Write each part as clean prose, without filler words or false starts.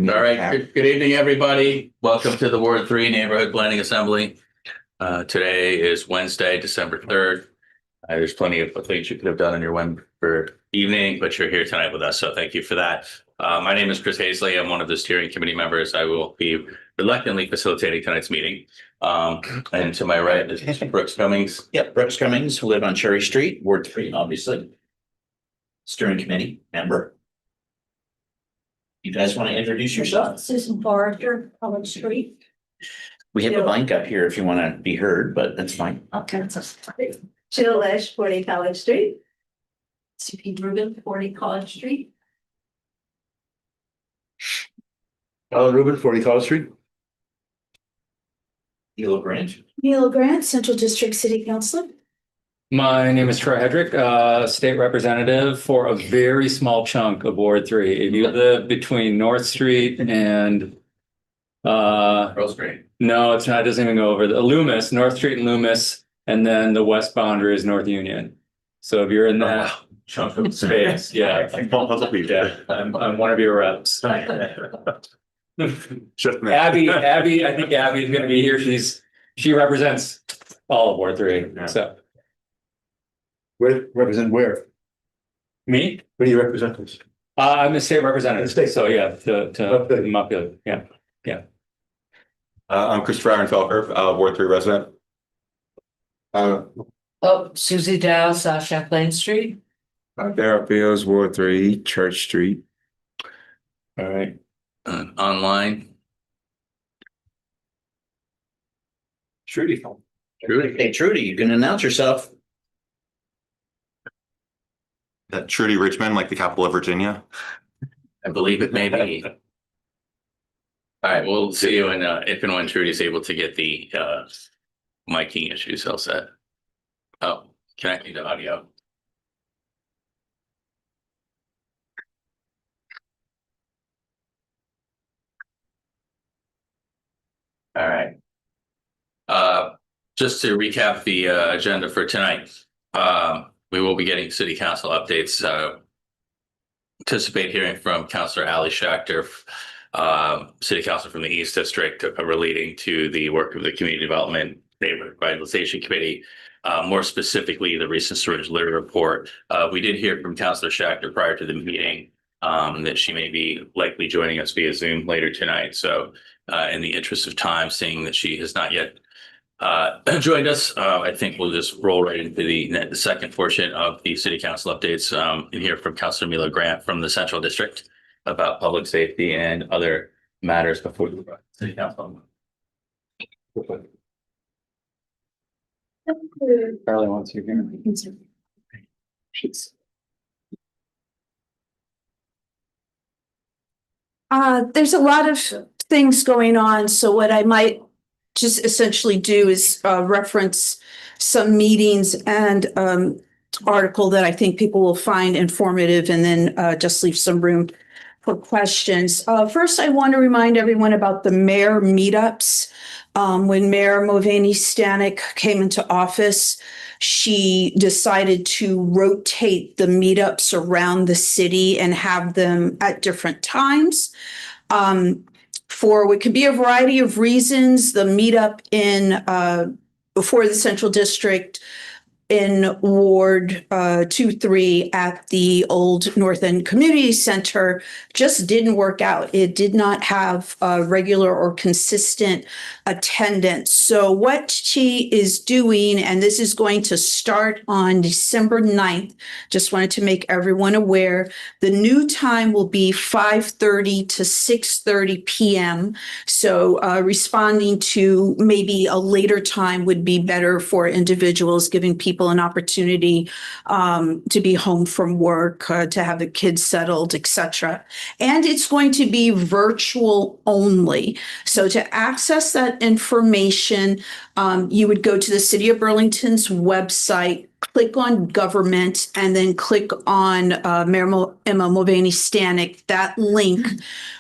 All right, good evening, everybody. Welcome to the Ward 3 Neighborhood Planning Assembly. Today is Wednesday, December 3rd. There's plenty of things you could have done in your Wednesday evening, but you're here tonight with us, so thank you for that. My name is Chris Hazley. I'm one of the steering committee members. I will be reluctantly facilitating tonight's meeting. And to my right is Mr. Brooks Cummings. Yep, Brooks Cummings, who live on Cherry Street, Ward 3, obviously. Steering committee member. You guys want to introduce yourself? Susan Forrester, College Street. We have a mic up here if you want to be heard, but that's fine. Okay. Jill Lesh, 40 College Street. CP Rubin, 40 College Street. Alan Rubin, 40 College Street. Neil Grant. Neil Grant, Central District City Councilor. My name is Troy Hedrick, state representative for a very small chunk of Ward 3. If you live between North Street and Earl Street. no, it's not, it doesn't even go over the Loomis, North Street and Loomis, and then the west boundary is North Union. So if you're in that chunk of space, yeah. Yeah, I'm one of your reps. Abby, I think Abby is gonna be here. She represents all of Ward 3, so. Represent where? Me? Where do you represent us? I'm the state representative, The state. so yeah, to Okay. Mupfield, yeah. I'm Christopher Felker, Ward 3 resident. Oh, Susie Dow, South Champlain Street. Darrell Fields, Ward 3, Church Street. All right. Online. Trudy. Hey, Trudy, you can announce yourself. Trudy Richmond, like the capital of Virginia. I believe it may be. All right, we'll see you in if and when Trudy's able to get the miking issues all set. Oh, connecting to audio. All right. Just to recap the agenda for tonight, we will be getting city council updates. Anticipate hearing from Councilor Ali Schachter, City Council from the East District, relating to the work of the Community Development Neighborhood Revitalization Committee, more specifically the recent storage litter report. We did hear from Councilor Schachter prior to the meeting that she may be likely joining us via Zoom later tonight. So in the interest of time, seeing that she has not yet joined us, I think we'll just roll right into the second portion of the city council updates and hear from Councilor Milo Grant from the Central District about public safety and other matters before the city council. Charlie wants you here. There's a lot of things going on, so what I might just essentially do is reference some meetings and article that I think people will find informative, and then just leave some room for questions. First, I want to remind everyone about the mayor meetups. When Mayor Mulvaney Stanek came into office, she decided to rotate the meetups around the city and have them at different times. For what could be a variety of reasons, the meetup in before the Central District in Ward 2-3 at the old North End Community Center just didn't work out. It did not have regular or consistent attendance. So what she is doing, and this is going to start on December 9th, just wanted to make everyone aware, the new time will be 5:30 to 6:30 p.m. So responding to maybe a later time would be better for individuals, giving people an opportunity to be home from work, to have the kids settled, etc. And it's going to be virtual only. So to access that information, you would go to the City of Burlington's website, click on government, and then click on Mayor Emma Mulvaney Stanek. That link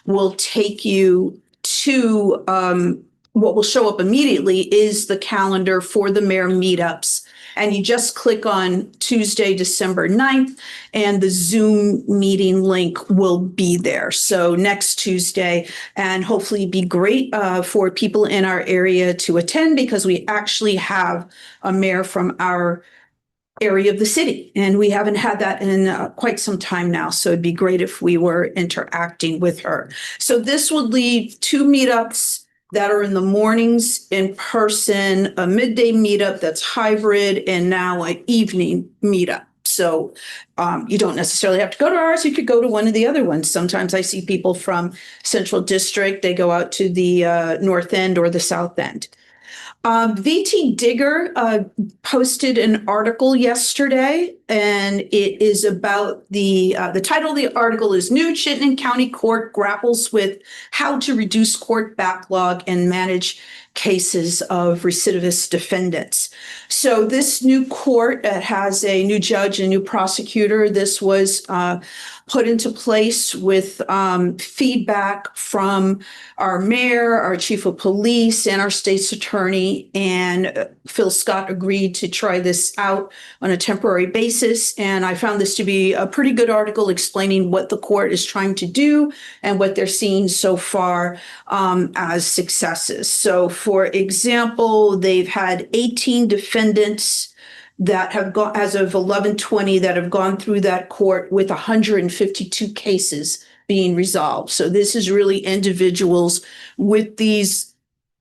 will take you to what will show up immediately is the calendar for the mayor meetups. And you just click on Tuesday, December 9th, and the Zoom meeting link will be there. So next Tuesday, and hopefully be great for people in our area to attend, because we actually have a mayor from our area of the city, and we haven't had that in quite some time now. So it'd be great if we were interacting with her. So this would leave 2 meetups that are in the mornings in person, a midday meetup that's hybrid, and now an evening meetup. So you don't necessarily have to go to ours. You could go to one of the other ones. Sometimes I see people from Central District. They go out to the North End or the South End. VT Digger posted an article yesterday, and it is about the title of the article is New Chittenden County Court Grapples with How to Reduce Court Backlog and Manage Cases of Recidivist Defendants. So this new court has a new judge and a new prosecutor. This was put into place with feedback from our mayor, our chief of police, and our state's attorney. And Phil Scott agreed to try this out on a temporary basis. And I found this to be a pretty good article explaining what the court is trying to do and what they're seeing so far as successes. So, for example, they've had 18 defendants that have gone, as of 11/20, that have gone through that court with 152 cases being resolved. So this is really individuals with these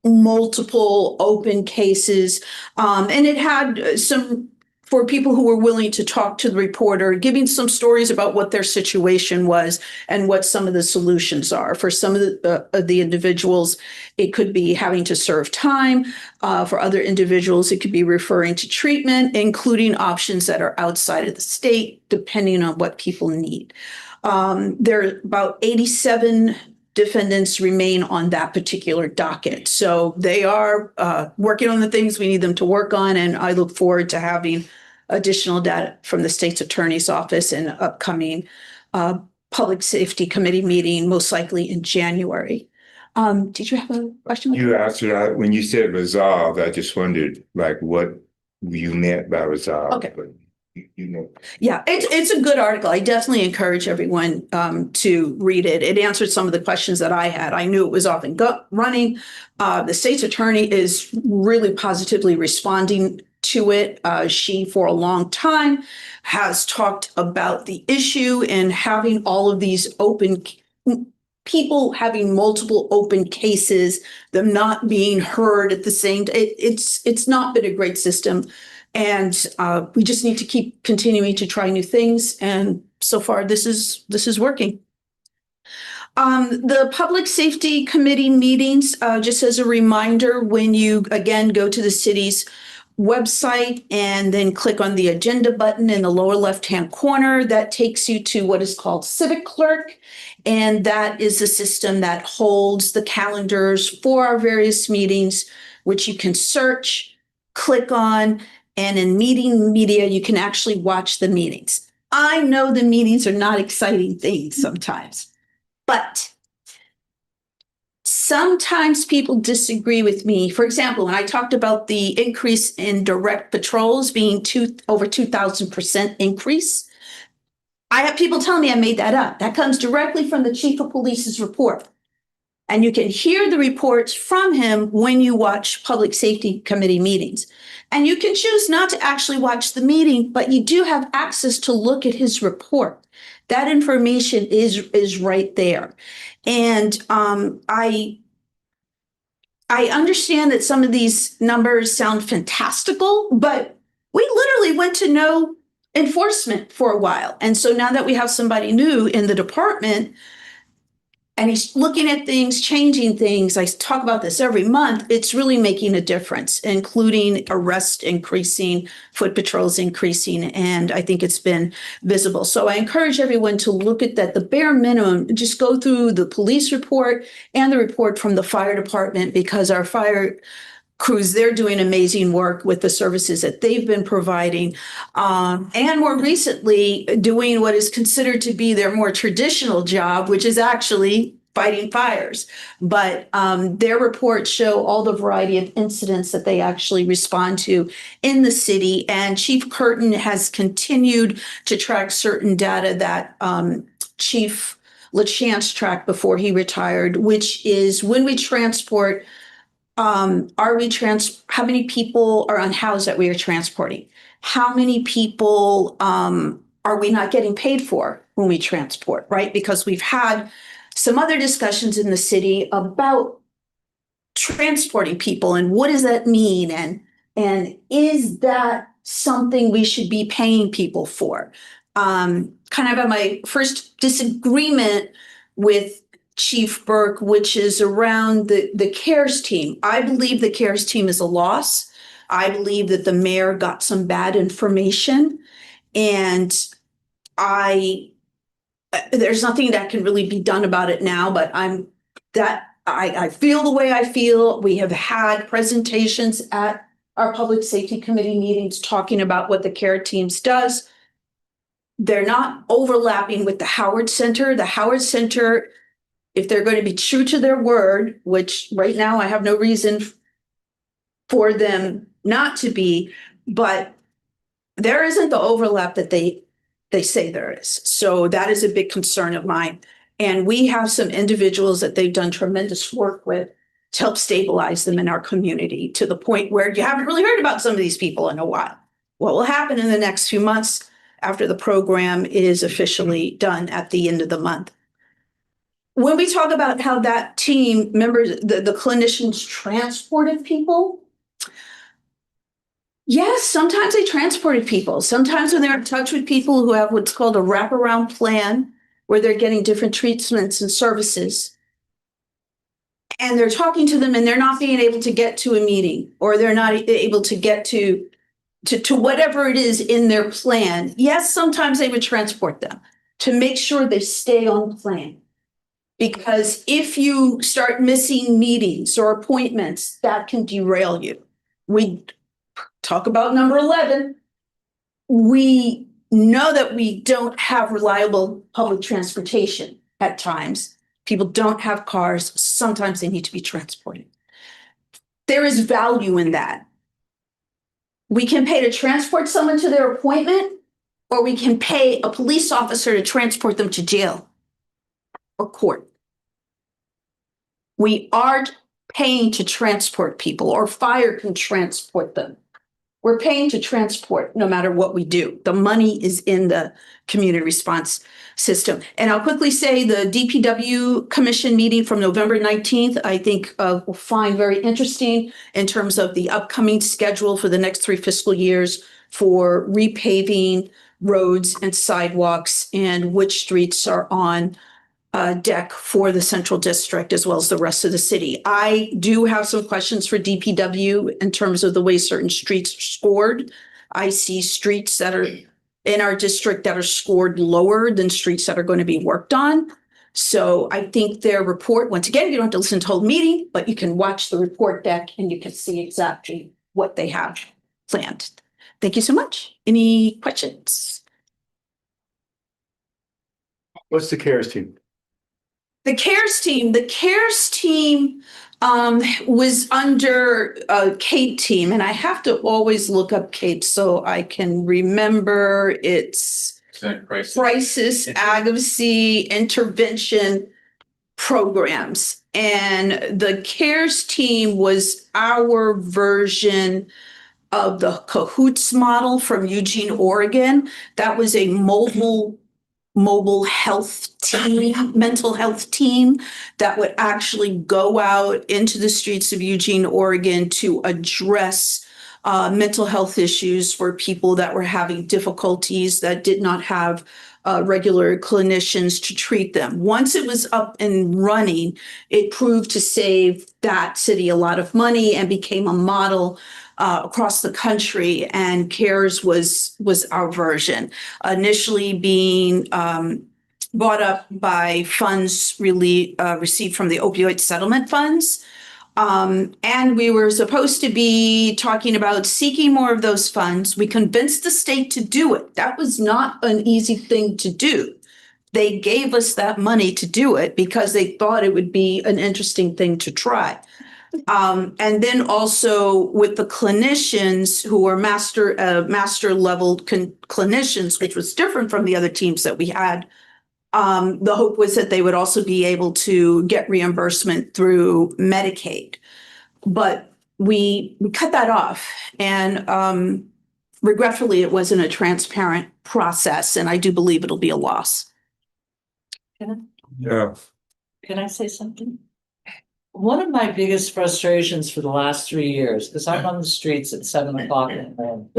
multiple open cases. And it had some, for people who were willing to talk to the reporter, giving some stories about what their situation was and what some of the solutions are. For some of the individuals, it could be having to serve time. For other individuals, it could be referring to treatment, including options that are outside of the state, depending on what people need. There are about 87 defendants remain on that particular docket. So they are working on the things we need them to work on, and I look forward to having additional data from the state's attorney's office in an upcoming public safety committee meeting, most likely in January. Did you have a question? You answered when you said resolved. I just wondered like what you meant by resolved. Okay. But you know. Yeah, it's a good article. I definitely encourage everyone to read it. It answered some of the questions that I had. I knew it was off and running. The state's attorney is really positively responding to it. She, for a long time, has talked about the issue and having all of these open people having multiple open cases, them not being heard at the same time. It's not been a great system. And we just need to keep continuing to try new things. And so far, this is working. The Public Safety Committee meetings, just as a reminder, when you, again, go to the city's website and then click on the agenda button in the lower left-hand corner, that takes you to what is called Civic Clerk. And that is a system that holds the calendars for our various meetings, which you can search, click on, and in meeting media, you can actually watch the meetings. I know the meetings are not exciting things sometimes, but sometimes people disagree with me. For example, when I talked about the increase in direct patrols being over 2,000% increase, I have people telling me I made that up. That comes directly from the chief of police's report. And you can hear the reports from him when you watch Public Safety Committee meetings. And you can choose not to actually watch the meeting, but you do have access to look at his report. That information is right there. And I understand that some of these numbers sound fantastical, but we literally went to no enforcement for a while. And so now that we have somebody new in the department, and he's looking at things, changing things. I talk about this every month. It's really making a difference, including arrests increasing, foot patrols increasing, and I think it's been visible. So I encourage everyone to look at that. The bare minimum, just go through the police report and the report from the fire department, because our fire crews, they're doing amazing work with the services that they've been providing. And more recently, doing what is considered to be their more traditional job, which is actually fighting fires. But their reports show all the variety of incidents that they actually respond to in the city. And Chief Curtin has continued to track certain data that Chief LaChance tracked before he retired, which is when we transport, how many people are unhoused that we are transporting? How many people are we not getting paid for when we transport, right? Because we've had some other discussions in the city about transporting people and what does that mean? And is that something we should be paying people for? Kind of at my first disagreement with Chief Burke, which is around the CARES team. I believe the CARES team is a loss. I believe that the mayor got some bad information, and there's nothing that can really be done about it now, but I feel the way I feel. We have had presentations at our public safety committee meetings talking about what the CARE teams does. They're not overlapping with the Howard Center. The Howard Center, if they're going to be true to their word, which right now I have no reason for them not to be, but there isn't the overlap that they say there is. So that is a big concern of mine. And we have some individuals that they've done tremendous work with to help stabilize them in our community to the point where you haven't really heard about some of these people in a while. What will happen in the next few months after the program is officially done at the end of the month? When we talk about how that team members, the clinicians transported people, yes, sometimes they transported people. Sometimes when they're in touch with people who have what's called a wraparound plan, where they're getting different treatments and services, and they're talking to them and they're not being able to get to a meeting, or they're not able to get to whatever it is in their plan. Yes, sometimes they would transport them to make sure they stay on plan. Because if you start missing meetings or appointments, that can derail you. We talk about number 11. We know that we don't have reliable public transportation at times. People don't have cars. Sometimes they need to be transported. There is value in that. We can pay to transport someone to their appointment, or we can pay a police officer to transport them to jail or court. We aren't paying to transport people, or fire can transport them. We're paying to transport no matter what we do. The money is in the community response system. And I'll quickly say the DPW Commission meeting from November 19th, I think we'll find very interesting in terms of the upcoming schedule for the next 3 fiscal years for repaving roads and sidewalks, and which streets are on deck for the central district as well as the rest of the city. I do have some questions for DPW in terms of the way certain streets are scored. I see streets that are in our district that are scored lower than streets that are going to be worked on. So I think their report, once again, you don't have to listen to the whole meeting, but you can watch the report deck and you can see exactly what they have planned. Thank you so much. Any questions? What's the CARES team? The CARES team was under Kate team, and I have to always look up Kate so I can remember its crisis advocacy intervention programs. And the CARES team was our version of the CAHOOTS model from Eugene, Oregon. That was a mobile health team, mental health team that would actually go out into the streets of Eugene, Oregon to address mental health issues for people that were having difficulties that did not have regular clinicians to treat them. Once it was up and running, it proved to save that city a lot of money and became a model across the country, and CARES was our version, initially being bought up by funds received from the opioid settlement funds. And we were supposed to be talking about seeking more of those funds. We convinced the state to do it. That was not an easy thing to do, they gave us that money to do it because they thought it would be an interesting thing to try. And then also with the clinicians who are master level clinicians, which was different from the other teams that we had. The hope was that they would also be able to get reimbursement through Medicaid. But we cut that off, and regretfully, it wasn't a transparent process, and I do believe it'll be a loss. Yeah. Can I say something? One of my biggest frustrations for the last 3 years, because I'm on the streets at 7 o'clock in the morning.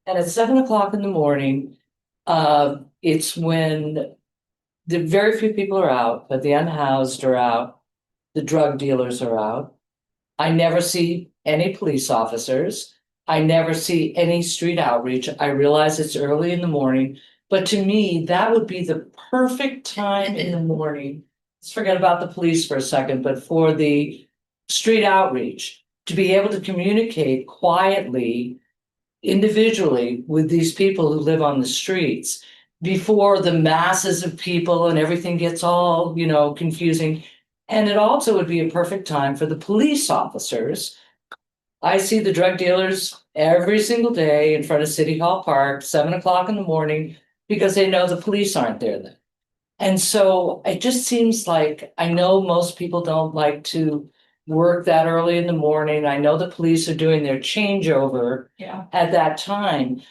And at 7 o'clock in the morning, it's when the very few people are out, but the unhoused are out, the drug dealers are out. I never see any police officers. I never see any street outreach. I realize it's early in the morning, but to me, that would be the perfect time in the morning. Let's forget about the police for a second, but for the street outreach, to be able to communicate quietly, individually with these people who live on the streets before the masses of people and everything gets all, confusing. And it also would be a perfect time for the police officers. I see the drug dealers every single day in front of City Hall Park, 7 o'clock in the morning, because they know the police aren't there then. And so it just seems like, I know most people don't like to work that early in the morning. I know the police are doing their changeover at that time,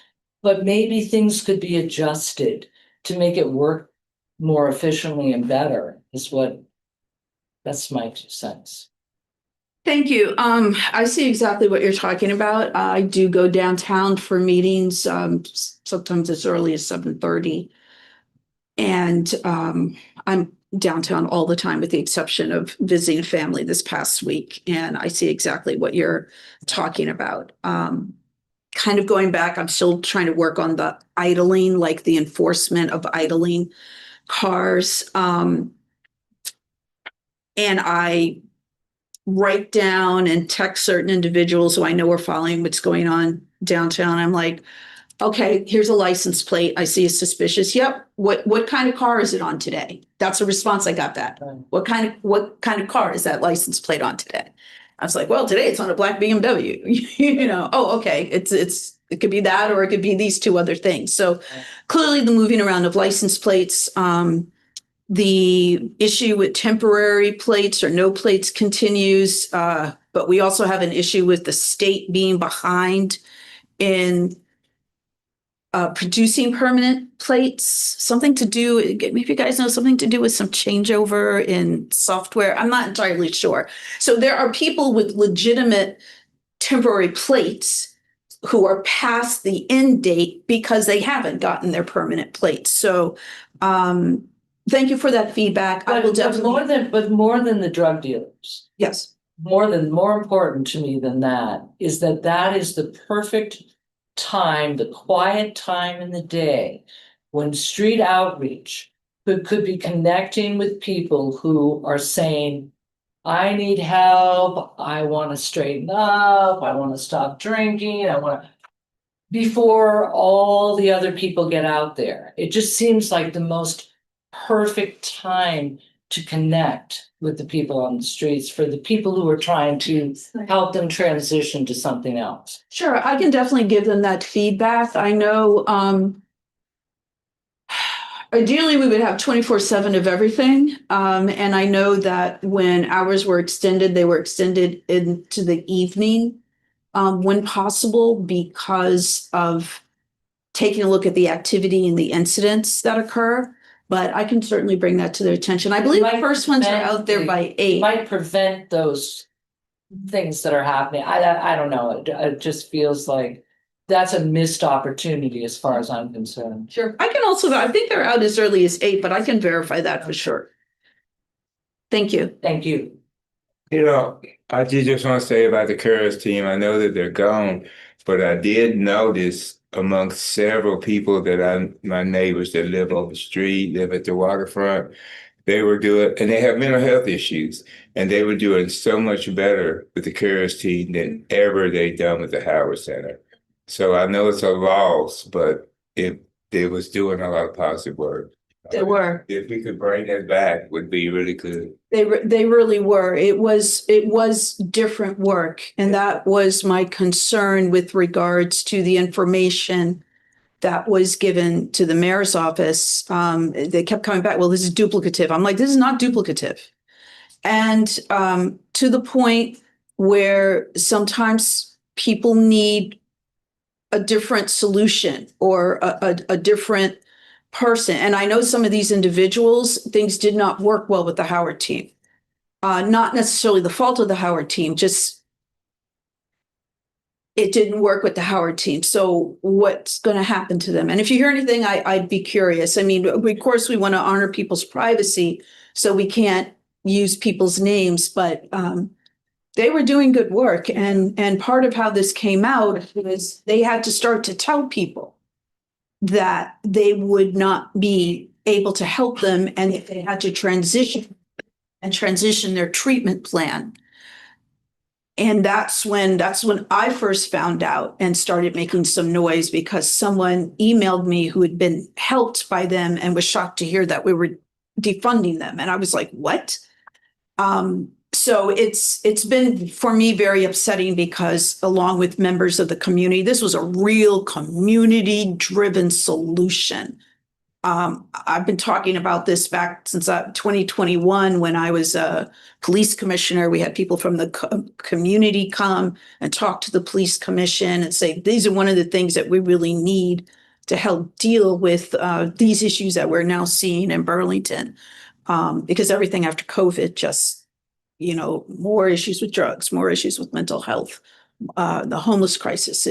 but maybe things could be adjusted to make it work more efficiently and better that's my 2 cents. Thank you. I see exactly what you're talking about. I do go downtown for meetings, sometimes as early as 7:30. And I'm downtown all the time with the exception of visiting a family this past week. And I see exactly what you're talking about. Kind of going back, I'm still trying to work on the idling, like the enforcement of idling cars. And I write down and text certain individuals who I know are following what's going on downtown. I'm like, okay, here's a license plate. I see it's suspicious. Yep. What kind of car is it on today? That's a response. I got that. What kind of car is that license plate on today? I was like, well, today it's on a black BMW. Oh, okay. It could be that, or it could be these 2 other things. So clearly the moving around of license plates, the issue with temporary plates or no plates continues, but we also have an issue with the state being behind in producing permanent plates, something to do, maybe you guys know, something to do with some changeover in software. I'm not entirely sure. So there are people with legitimate temporary plates who are past the end date because they haven't gotten their permanent plates. So thank you for that feedback. I will definitely. But more than the drug dealers. Yes. More important to me than that is that is the perfect time, the quiet time in the day when street outreach could be connecting with people who are saying, I need help, I want to straighten up, I want to stop drinking, before all the other people get out there. It just seems like the most perfect time to connect with the people on the streets, for the people who are trying to help them transition to something else. Sure, I can definitely give them that feedback. I know ideally we would have 24/7 of everything. And I know that when hours were extended, they were extended into the evening when possible, because of taking a look at the activity and the incidents that occur. But I can certainly bring that to their attention. I believe the first ones are out there by 8. Might prevent those things that are happening. I don't know. It just feels like that's a missed opportunity as far as I'm concerned. Sure. I think they're out as early as 8, but I can verify that for sure. Thank you. Thank you. I just want to say about the CARES team, I know that they're gone, but I did notice amongst several people that my neighbors that live on the street, live at the waterfront, they were doing, and they have mental health issues, and they were doing so much better with the CARES team than ever they done with the Howard Center. So I know it's a loss, but it was doing a lot of positive work. They were. If we could bring that back, would be really good. They really were. It was different work. And that was my concern with regards to the information that was given to the mayor's office. They kept coming back, well, this is duplicative. I'm like, this is not duplicative. And to the point where sometimes people need a different solution or a different person. And I know some of these individuals, things did not work well with the Howard team. Not necessarily the fault of the Howard team, just it didn't work with the Howard team. So what's going to happen to them? And if you hear anything, I'd be curious. I mean, of course, we want to honor people's privacy, so we can't use people's names, but they were doing good work. And part of how this came out was they had to start to tell people that they would not be able to help them and if they had to transition their treatment plan. And that's when I first found out and started making some noise because someone emailed me who had been helped by them and was shocked to hear that we were defunding them. And I was like, what? So it's been for me very upsetting because along with members of the community, this was a real community driven solution. I've been talking about this back since 2021 when I was a police commissioner. We had people from the community come and talk to the police commission and say, these are one of the things that we really need to help deal with these issues that we're now seeing in Burlington. Because everything after COVID just, more issues with drugs, more issues with mental health, the homeless crisis.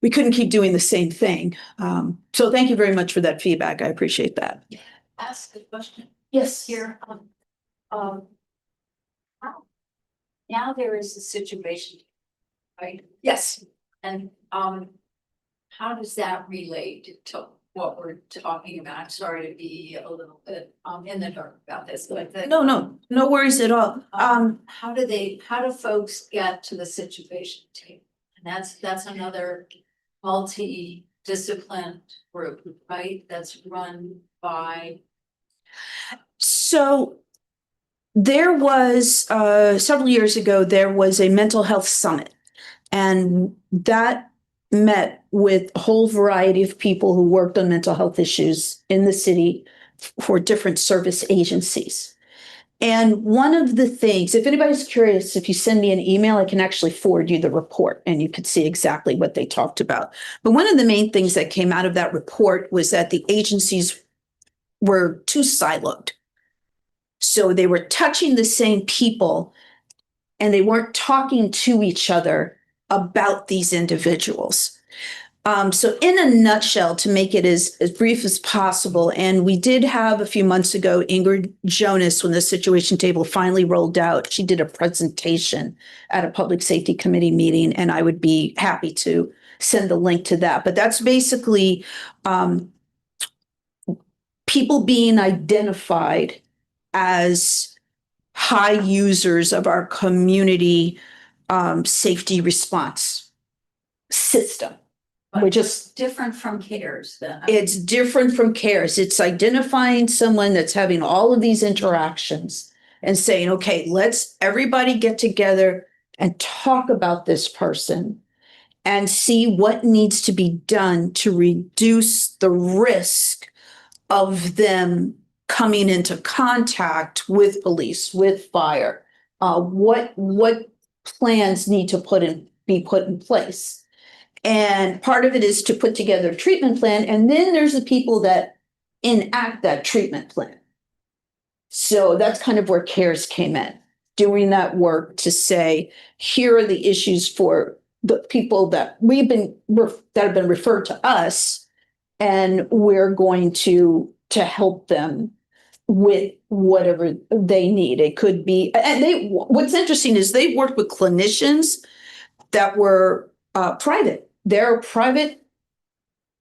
We couldn't keep doing the same thing. So thank you very much for that feedback. I appreciate that. Ask a question Yes. here. Now there is a situation, right? Yes. And how does that relate to what we're talking about? I'm sorry to be a little bit in the dark about this, but No worries at all. how do folks get to the situation table? And that's another multi-disciplined group, right? That's run by. So there was several years ago, there was a mental health summit, and that met with a whole variety of people who worked on mental health issues in the city for different service agencies. And one of the things, if anybody's curious, if you send me an email, I can actually forward you the report and you could see exactly what they talked about. But one of the main things that came out of that report was that the agencies were too siloed. So they were touching the same people and they weren't talking to each other about these individuals. So in a nutshell, to make it as brief as possible, and we did have a few months ago, Ingrid Jonas, when the situation table finally rolled out, she did a presentation at a public safety committee meeting, and I would be happy to send the link to that. But that's basically people being identified as high users of our community safety response system. We're just different from CARES then. It's different from CARES. It's identifying someone that's having all of these interactions and saying, okay, let's everybody get together and talk about this person and see what needs to be done to reduce the risk of them coming into contact with police, with fire. What plans need to be put in place? And part of it is to put together a treatment plan. And then there's the people that enact that treatment plan. So that's kind of where CARES came in, doing that work to say, here are the issues for the people that have been referred to us, and we're going to help them with whatever they need. It could be, and what's interesting is they worked with clinicians that were private. There are private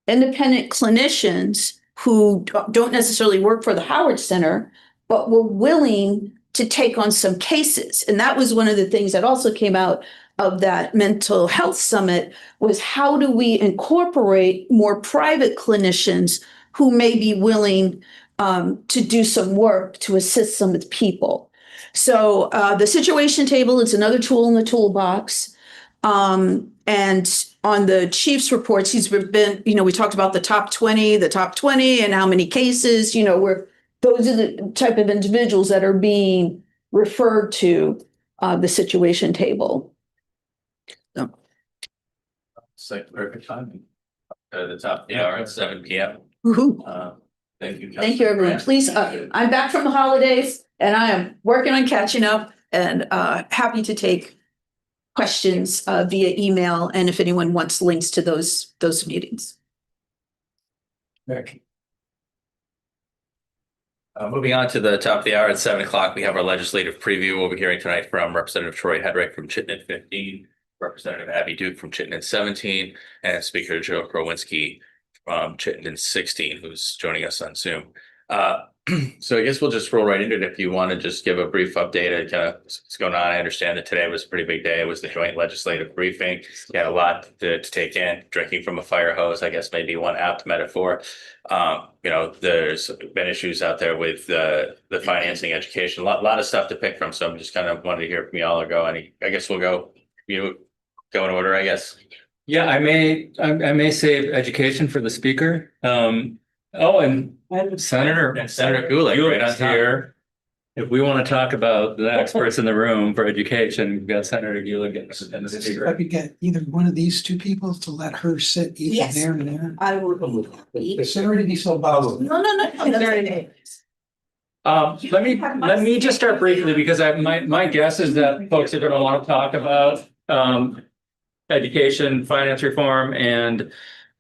independent clinicians who don't necessarily work for the Howard Center, but were willing to take on some cases. And that was one of the things that also came out of that mental health summit was how do we incorporate more private clinicians who may be willing to do some work to assist some of the people. So the situation table is another tool in the toolbox. And on the chief's reports, he's been, we talked about the top 20 and how many cases, where those are the type of individuals that are being referred to the situation table. It's like perfect timing. At the top of the hour at 7 p.m. Woohoo. Thank you. Thank you, everyone. Please, I'm back from the holidays and I am working on catching up and happy to take questions via email and if anyone wants links to those meetings. Moving on to the top of the hour at 7 o'clock, we have our legislative preview. We'll be hearing tonight from Representative Troy Hedrick from Chittenden 15, Representative Abby Duke from Chittenden 17, and Speaker Joe Krowinski from Chittenden 16, who's joining us on Zoom. So I guess we'll just roll right into it. If you want to just give a brief update on kind of what's going on. I understand that today was a pretty big day. It was the joint legislative briefing. You had a lot to take in. Drinking from a fire hose, I guess, maybe one apt metaphor. There's been issues out there with the financing, education, a lot of stuff to pick from. So I'm just kind of wanted to hear from y'all or go. I guess we'll go in order, I guess. Yeah, I may save education for the speaker. And Senator Gulick right on top. here. If we want to talk about the experts in the room for education, we've got Senator Gulick and the If speaker. I could get either one of these two people to let her sit either Yes. there and there. I will. Consider it to be so bothered. No. Let me just start briefly because my guess is that folks are going to want to talk about education, finance reform, and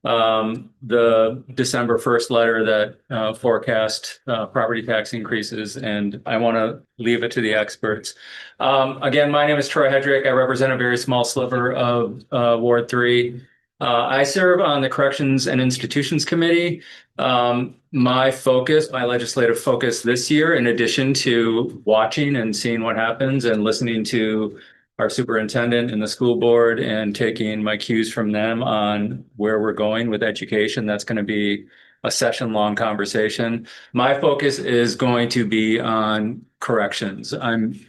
the December 1st letter that forecast property tax increases, and I want to leave it to the experts. Again, my name is Troy Hedrick. I represent a very small sliver of Ward 3. I serve on the Corrections and Institutions Committee. My legislative focus this year, in addition to watching and seeing what happens and listening to our superintendent and the school board and taking my cues from them on where we're going with education. That's going to be a session-long conversation. My focus is going to be on corrections. I'm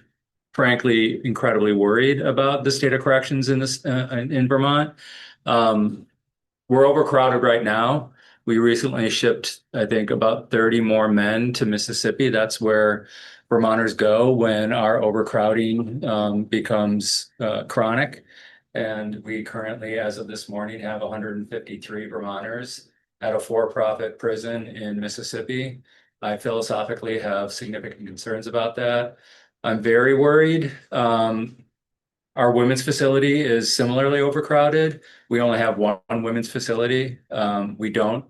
frankly incredibly worried about the state of corrections in Vermont. We're overcrowded right now. We recently shipped, I think, about 30 more men to Mississippi. That's where Vermonters go when our overcrowding becomes chronic. And we currently, as of this morning, have 153 Vermonters at a for-profit prison in Mississippi. I philosophically have significant concerns about that. I'm very worried. Our women's facility is similarly overcrowded. We only have one women's facility. We don't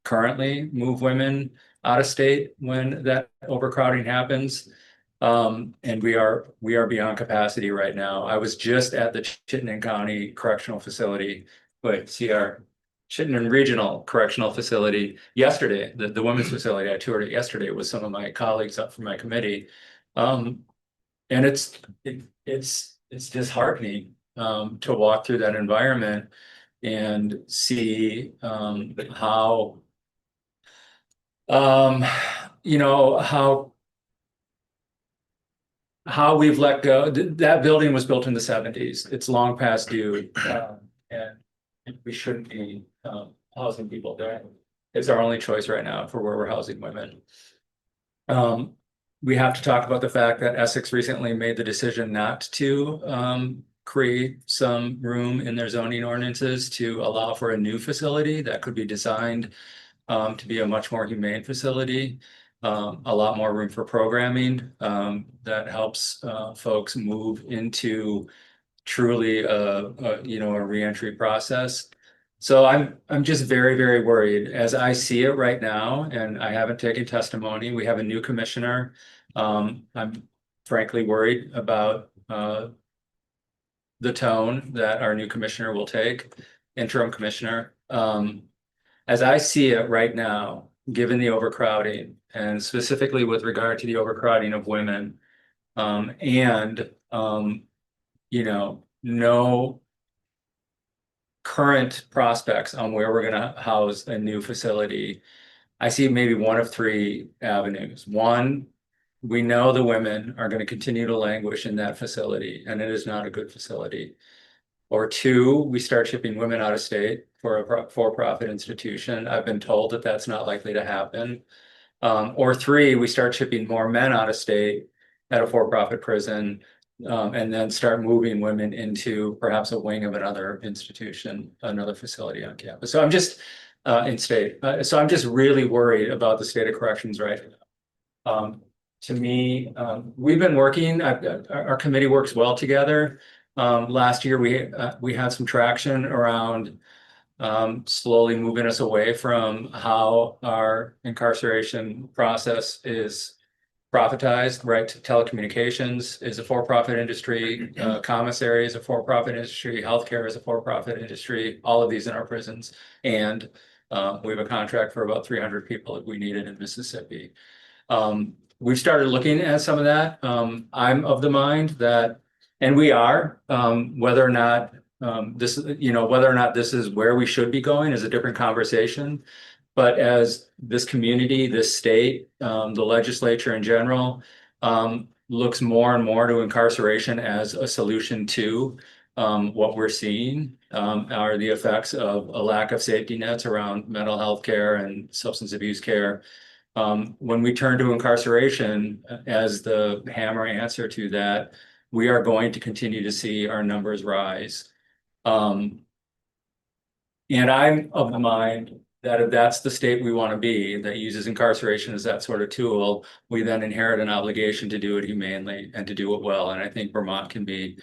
currently move women out of state when that overcrowding happens. And we are beyond capacity right now. I was just at the Chittenden County Correctional Facility, our Chittenden Regional Correctional Facility yesterday, the women's facility. I toured it yesterday with some of my colleagues up from my committee. And it's disheartening to walk through that environment and see how we've let go. That building was built in the 70s. It's long past due, and we shouldn't be housing people there. It's our only choice right now for where we're housing women. We have to talk about the fact that Essex recently made the decision not to create some room in their zoning ordinances to allow for a new facility that could be designed to be a much more humane facility. A lot more room for programming that helps folks move into truly a reentry process. So I'm just very, very worried as I see it right now, and I haven't taken testimony. We have a new commissioner. I'm frankly worried about the tone that our new commissioner will take, interim commissioner. As I see it right now, given the overcrowding, and specifically with regard to the overcrowding of women, no current prospects on where we're going to house a new facility. I see maybe one of three avenues. One, we know the women are going to continue to languish in that facility, and it is not a good facility. Or two, we start shipping women out of state for a for-profit institution. I've been told that that's not likely to happen. Or three, we start shipping more men out of state at a for-profit prison, and then start moving women into perhaps a wing of another institution, another facility on campus. So I'm just in state. So I'm just really worried about the state of corrections right now. To me, we've been working, our committee works well together. Last year, we had some traction around slowly moving us away from how our incarceration process is profitized, right? Telecommunications is a for-profit industry, commissary is a for-profit industry, healthcare is a for-profit industry, all of these in our prisons. And we have a contract for about 300 people if we need it in Mississippi. We've started looking at some of that. I'm of the mind that, and we are, whether or not whether or not this is where we should be going is a different conversation. But as this community, this state, the legislature in general, looks more and more to incarceration as a solution to what we're seeing are the effects of a lack of safety nets around mental health care and substance abuse care. When we turn to incarceration as the hammer answer to that, we are going to continue to see our numbers rise. And I'm of the mind that if that's the state we want to be, that uses incarceration as that sort of tool, we then inherit an obligation to do it humanely and to do it well. And I think Vermont can be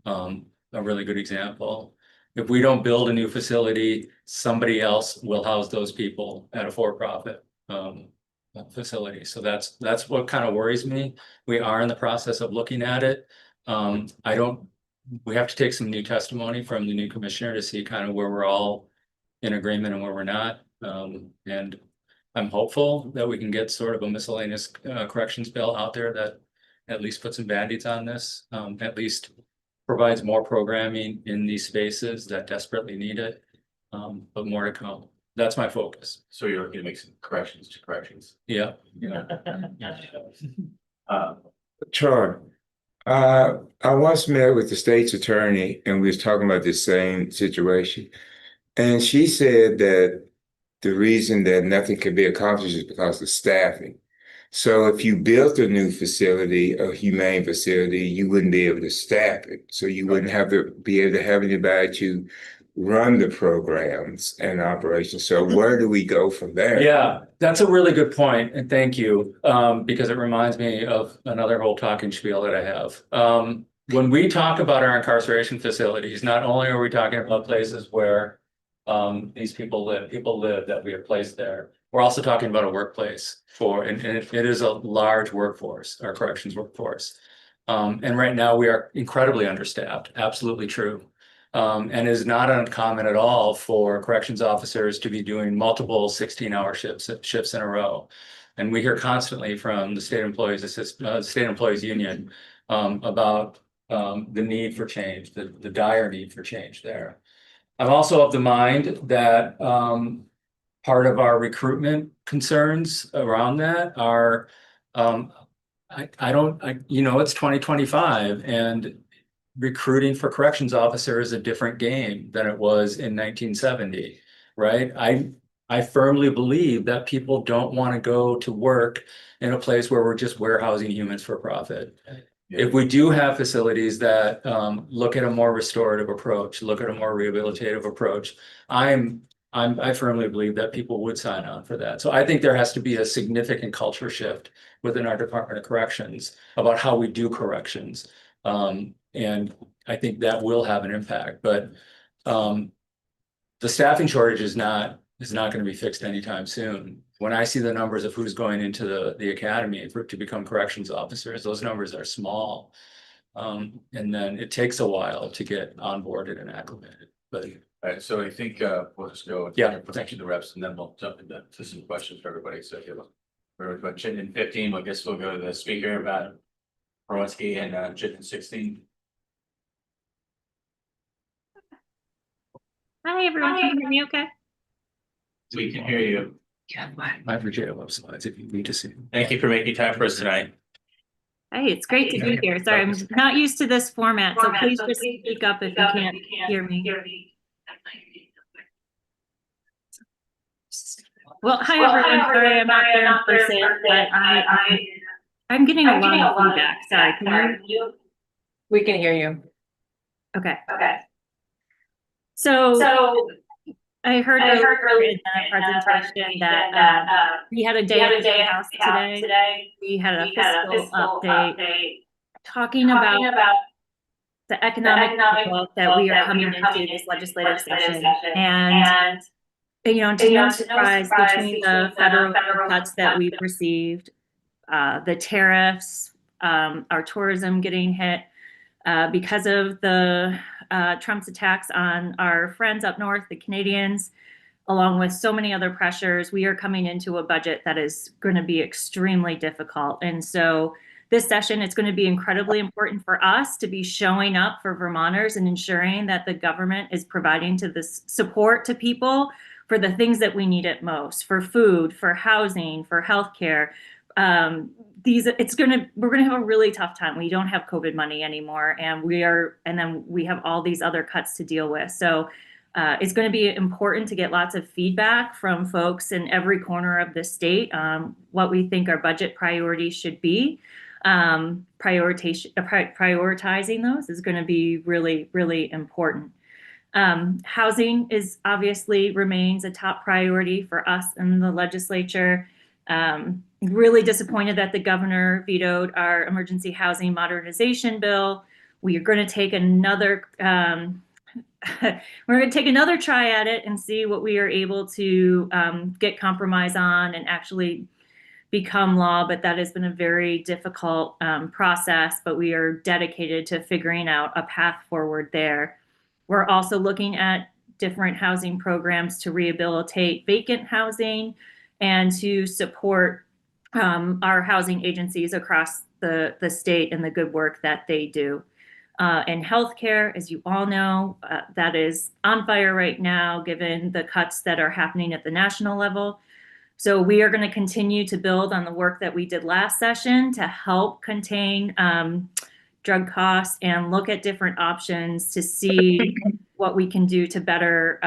a really good example. If we don't build a new facility, somebody else will house those people at a for-profit facility. So that's what kind of worries me. We are in the process of looking at it. We have to take some new testimony from the new commissioner to see kind of where we're all in agreement and where we're not. And I'm hopeful that we can get sort of a miscellaneous corrections bill out there that at least puts some band-aids on this, at least provides more programming in these spaces that desperately need it, but more to come. That's my focus. So you're looking to make some corrections to corrections. Yeah. Charlie, I once met with the state's attorney and we was talking about this same situation. And she said that the reason that nothing can be accomplished is because of staffing. So if you built a new facility, a humane facility, you wouldn't be able to staff it. So you wouldn't have to be able to have anybody to run the programs and operations. So where do we go from there? Yeah, that's a really good point, and thank you, because it reminds me of another whole talking spiel that I have. When we talk about our incarceration facilities, not only are we talking about places where these people live that we have placed there, we're also talking about a workplace and it is a large workforce, our corrections workforce. And right now we are incredibly understaffed, absolutely true. And it is not uncommon at all for corrections officers to be doing multiple 16-hour shifts in a row. And we hear constantly from the State Employees Union about the need for change, the dire need for change there. I'm also of the mind that part of our recruitment concerns around that are, it's 2025 and recruiting for corrections officer is a different game than it was in 1970, right? I firmly believe that people don't want to go to work in a place where we're just warehousing humans for profit. Yeah. If we do have facilities that look at a more restorative approach, look at a more rehabilitative approach, I firmly believe that people would sign on for that. So I think there has to be a significant culture shift within our Department of Corrections about how we do corrections. And I think that will have an impact, but the staffing shortage is not going to be fixed anytime soon. When I see the numbers of who's going into the academy to become corrections officers, those numbers are small. And then it takes a while to get onboarded and acclimated. But All right, so I think we'll just go with protection of the reps and then we'll jump into some questions for everybody. So if you look for question in 15, I guess we'll go to the speaker about Brodsky and Chip in 16. Hi everyone, can you hear me okay? We can hear you. Yeah, my Virginia web slides if you need to see. Thank you for making time for us tonight. Hey, it's great to be here. Sorry, I'm not used to this format, so please just speak up if you can't hear me. Well, hi everyone. Sorry I'm not there in person, but I'm getting a lot of feedback. Sorry, can you? We can hear you. Okay. So I heard earlier in the presentation that we had a day at the house today. We had a fiscal update talking about the economic outlook that we are coming into this legislative session. And you know, to no surprise, between the federal cuts that we've received, the tariffs, our tourism getting hit because of the Trump's attacks on our friends up north, the Canadians, along with so many other pressures, we are coming into a budget that is going to be extremely difficult. And so this session, it's going to be incredibly important for us to be showing up for Vermonters and ensuring that the government is providing to this support to people for the things that we need it most, for food, for housing, for healthcare. We're gonna have a really tough time. We don't have COVID money anymore, and then we have all these other cuts to deal with. So it's going to be important to get lots of feedback from folks in every corner of the state on what we think our budget priorities should be. Prioritizing those is going to be really, really important. Housing is obviously remains a top priority for us in the legislature. Really disappointed that the governor vetoed our emergency housing modernization bill. We are going to take another try at it and see what we are able to get compromise on and actually become law, but that has been a very difficult process, but we are dedicated to figuring out a path forward there. We're also looking at different housing programs to rehabilitate vacant housing and to support our housing agencies across the state and the good work that they do. And healthcare, as you all know, that is on fire right now, given the cuts that are happening at the national level. So we are going to continue to build on the work that we did last session to help contain drug costs and look at different options to see what we can do to better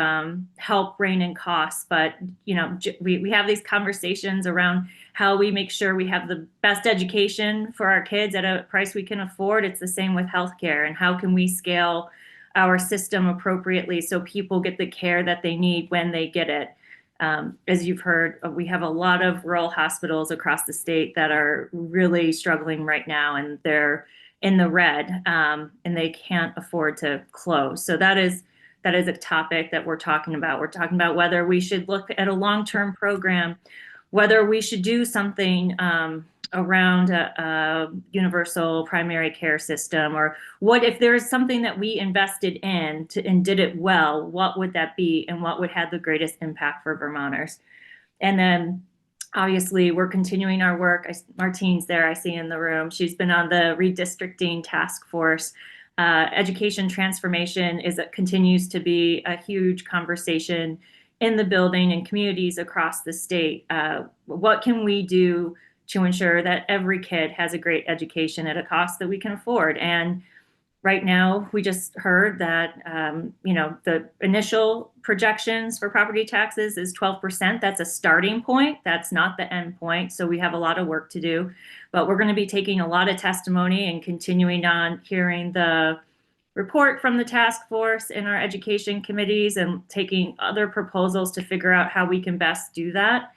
help rein in costs. But, you know, we have these conversations around how we make sure we have the best education for our kids at a price we can afford. It's the same with healthcare, and how can we scale our system appropriately so people get the care that they need when they get it. As you've heard, we have a lot of rural hospitals across the state that are really struggling right now, and they're in the red, and they can't afford to close. So that is a topic that we're talking about. We're talking about whether we should look at a long-term program, whether we should do something around a universal primary care system, or what if there is something that we invested in and did it well, what would that be and what would have the greatest impact for Vermonters? And then obviously we're continuing our work. Martine's there, I see in the room. She's been on the redistricting task force. Education transformation continues to be a huge conversation in the building and communities across the state. What can we do to ensure that every kid has a great education at a cost that we can afford? And right now, we just heard that the initial projections for property taxes is 12%. That's a starting point. That's not the end point. So we have a lot of work to do. But we're going to be taking a lot of testimony and continuing on hearing the report from the task force in our education committees and taking other proposals to figure out how we can best do that.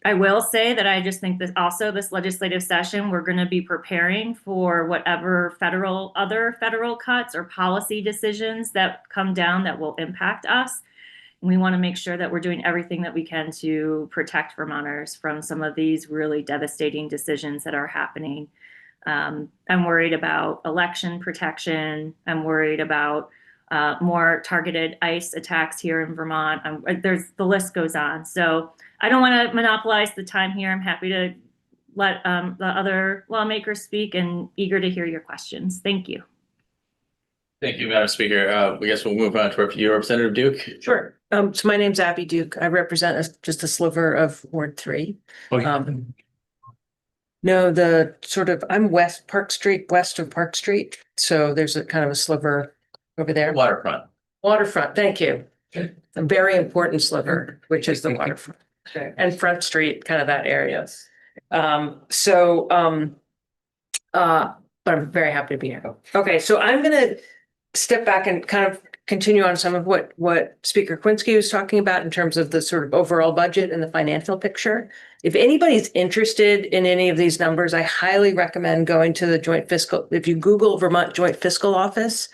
I will say that I just think that also this legislative session, we're going to be preparing for whatever other federal cuts or policy decisions that come down that will impact us. And we want to make sure that we're doing everything that we can to protect Vermonters from some of these really devastating decisions that are happening. I'm worried about election protection. I'm worried about more targeted ICE attacks here in Vermont. The list goes on. So I don't want to monopolize the time here. I'm happy to let the other lawmakers speak and eager to hear your questions. Thank you. Thank you, Madam Speaker. I guess we'll move on to your Representative Duke. Sure. So my name's Abby Duke. I represent just a sliver of Ward 3. No, I'm west Park Street, west of Park Street. So there's a kind of a sliver over there. Waterfront. Waterfront, thank you. A very important sliver, which is the waterfront. And Front Street, kind of that area. But I'm very happy to be here. Okay, so I'm gonna step back and kind of continue on some of what Speaker Quincy was talking about in terms of the sort of overall budget and the financial picture. If anybody's interested in any of these numbers, I highly recommend going to the Joint Fiscal, if you Google Vermont Joint Fiscal Office,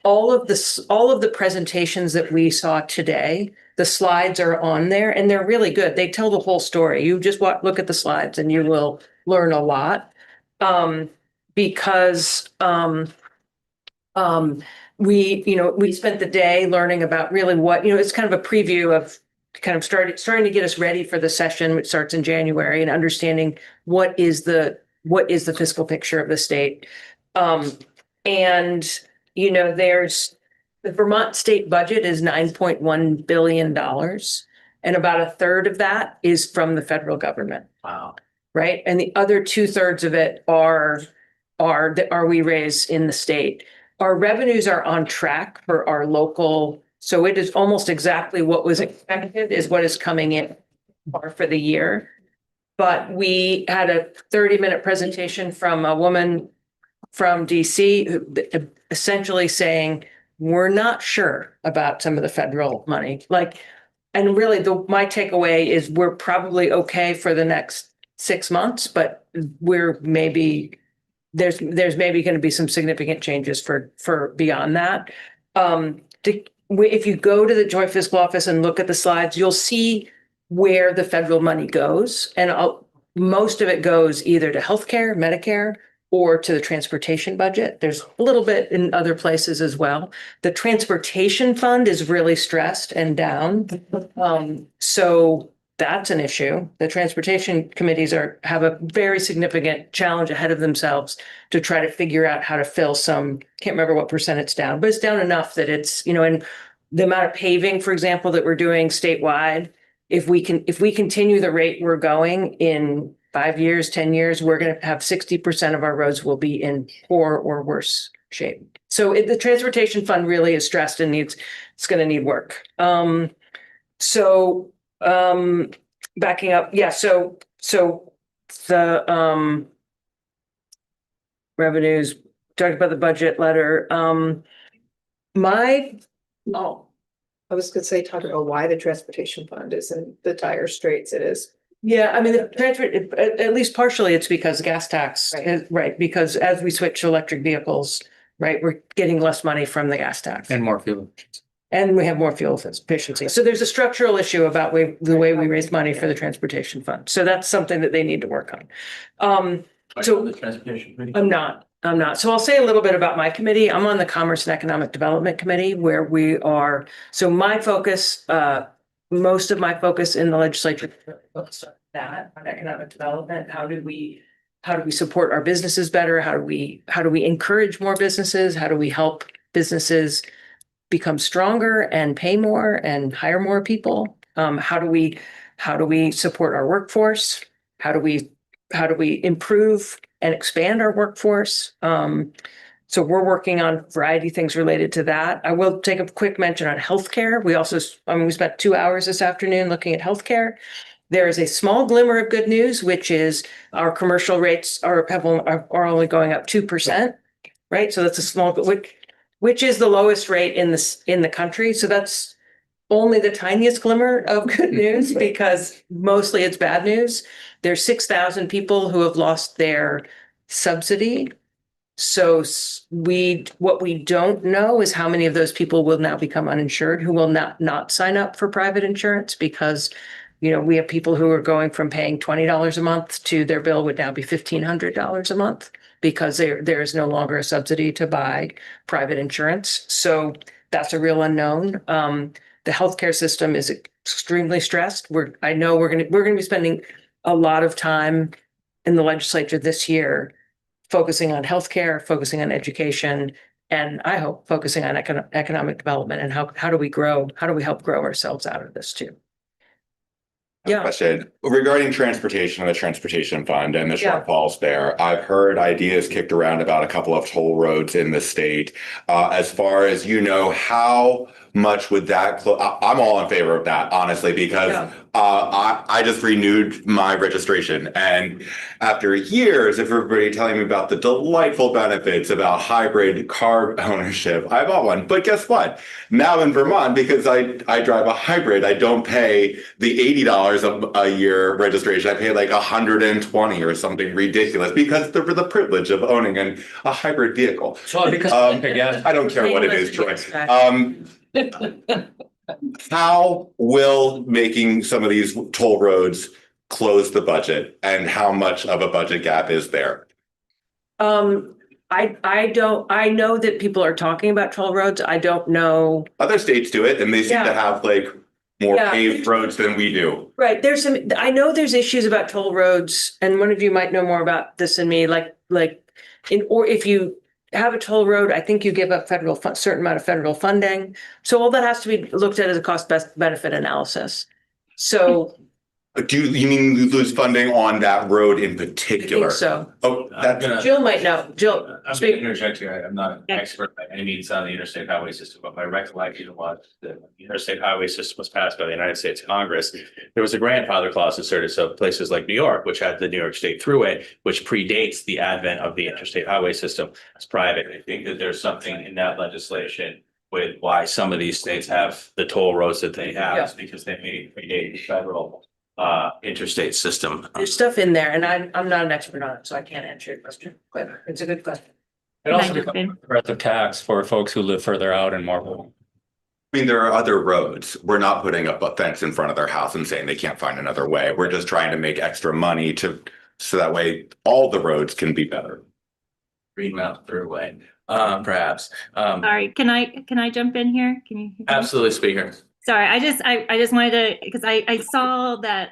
all of the presentations that we saw today, the slides are on there and they're really good. They tell the whole story. You just look at the slides and you will learn a lot. Because we spent the day learning about really what, it's kind of a preview of kind of starting to get us ready for the session, which starts in January, and understanding what is the fiscal picture of the state. There's the Vermont state budget is $9.1 billion, and about a third of that is from the federal government. Wow. Right. And the other 2/3 of it are we raise in the state. Our revenues are on track for our local. So it is almost exactly what was expected is what is coming in for the year. But we had a 30-minute presentation from a woman from DC who essentially saying, we're not sure about some of the federal money. And really my takeaway is we're probably okay for the next 6 months, but there's maybe going to be some significant changes for beyond that. If you go to the Joint Fiscal Office and look at the slides, you'll see where the federal money goes. And most of it goes either to healthcare, Medicare, or to the transportation budget. There's a little bit in other places as well. The transportation fund is really stressed and down. So that's an issue. The transportation committees have a very significant challenge ahead of themselves to try to figure out how to fill can't remember what percent it's down, but it's down enough that it's, and the amount of paving, for example, that we're doing statewide, if we continue the rate we're going in 5 years, 10 years, we're going to have 60% of our roads will be in poor or worse shape. So the transportation fund really is stressed and it's going to need work. Backing up. Yeah. So the, revenues, talked about the budget letter. I was going to say, talk about why the transportation fund is in the dire straits it is. Yeah, I mean, at least partially it's because gas tax, right? Because as we switch to electric vehicles, right, we're getting less money from the gas tax. And more fuel. And we have more fuel efficiency. So there's a structural issue about the way we raise money for the transportation fund. So that's something that they need to work on. So The transportation committee. I'm not. So I'll say a little bit about my committee. I'm on the Commerce and Economic Development Committee, where we are. So my focus, most of my focus in the legislature focused on that, on economic development. How do we support our businesses better? How do we encourage more businesses? How do we help businesses become stronger and pay more and hire more people? How do we support our workforce? How do we improve and expand our workforce? So we're working on a variety of things related to that. I will take a quick mention on healthcare. We spent 2 hours this afternoon looking at healthcare. There is a small glimmer of good news, which is our commercial rates are only going up 2%, right? So that's a small, which is the lowest rate in the country. So that's only the tiniest glimmer of good news because mostly it's bad news. There's 6,000 people who have lost their subsidy. So what we don't know is how many of those people will now become uninsured, who will not sign up for private insurance because, we have people who are going from paying $20 a month to their bill would now be $1,500 a month because there is no longer a subsidy to buy private insurance. So that's a real unknown. The healthcare system is extremely stressed. I know we're going to be spending a lot of time in the legislature this year focusing on healthcare, focusing on education, And I hope focusing on economic development and how do we help grow ourselves out of this too? Yeah. Question regarding transportation and the transportation fund and the Yeah. shortfalls there. I've heard ideas kicked around about a couple of toll roads in the state. As far as you know, how much would that, I'm all in favor of that, honestly, because Yeah. I just renewed my registration, and after years of everybody telling me about the delightful benefits about hybrid car ownership, I bought one. But guess what? Now in Vermont, because I drive a hybrid, I don't pay the $80 a year registration. I pay like $120 or something ridiculous because for the privilege of owning a hybrid vehicle. So because I don't care what it is, Troy. How will making some of these toll roads close the budget, and how much of a budget gap is there? I know that people are talking about toll roads. I don't know. Other states do it, and they seem to have like more Yeah. paved roads than we do. Right, I know there's issues about toll roads, and one of you might know more about this than me, or if you have a toll road, I think you give up certain amount of federal funding. So all that has to be looked at as a cost benefit analysis. So. You mean you lose funding on that road in I particular? think so. Oh, that's Jill might know. Jill, I'm going speak. to interject here. I'm not an expert by any means on the interstate highway system, but my recollection was that the interstate highway system was passed by the United States Congress. There was a grandfather clause inserted, so places like New York, which had the New York State Thruway, which predates the advent of the interstate highway system, as private. I think that there's something in that legislation with why some of these states have the toll roads that they have, is because they may predate the federal interstate system. There's stuff in there, and I'm not an expert on it, so I can't answer your question, but it's a good question. It also becomes a progressive tax for folks who live further out and more. I mean, there are other roads. We're not putting up a fence in front of their house and saying they can't find another way. We're just trying to make extra money so that way all the roads can be better. Green Mountain Thruway, perhaps. Sorry, can I jump in here? Can you? Absolutely, Speaker. Sorry, I just wanted to, because I saw that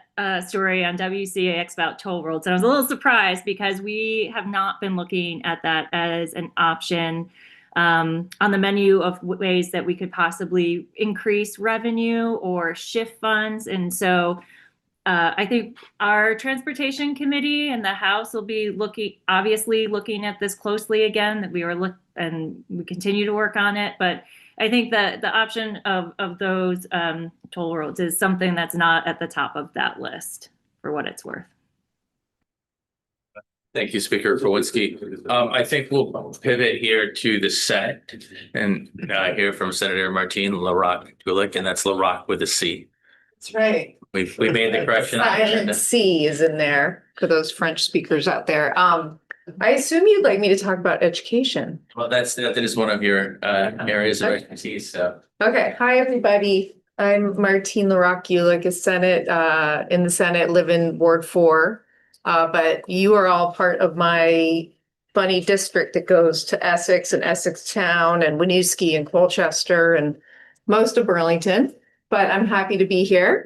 story on WCAX about toll roads, and I was a little surprised because we have not been looking at that as an option on the menu of ways that we could possibly increase revenue or shift funds. And so I think our transportation committee and the House will be obviously looking at this closely again, that and we continue to work on it. But I think that the option of those toll roads is something that's not at the top of that list, for what it's worth. Thank you, Speaker Kowinski. I think we'll pivot here to the Senate, and now I hear from Senator Martine LaRocque-Gulick, and that's LaRocque with a C. That's right. We made the correction. Silent C is in there for those French speakers out there. I assume you'd like me to talk about education. Well, that is one of your areas of expertise. So. Okay, hi, everybody. I'm Martine LaRocque-Gulick, in the Senate, live in Ward 4. But you are all part of my funny district that goes to Essex and Essex Town and Winooski and Colchester and most of Burlington. But I'm happy to be here.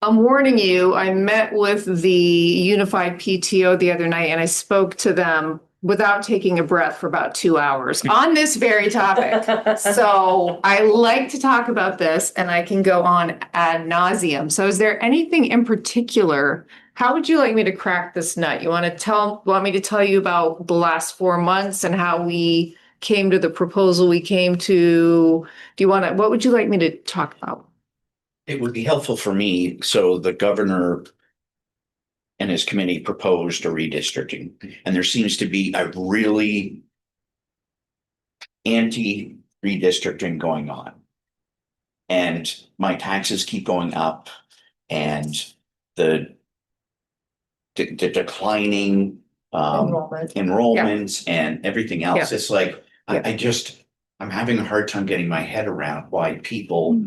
I'm warning you, I met with the Unified PTO the other night and I spoke to them without taking a breath for about 2 hours on this very topic. So I like to talk about this and I can go on ad nauseum. So is there anything in particular? How would you like me to crack this nut? You want me to tell you about the last 4 months and how we came to the proposal we came to? What would you like me to talk about? It would be helpful for me. So the governor and his committee proposed a redistricting, and there seems to be a really anti-redistricting going on. And my taxes keep going up, and the declining enrollments and everything else. It's like, I'm having a hard time getting my head around why people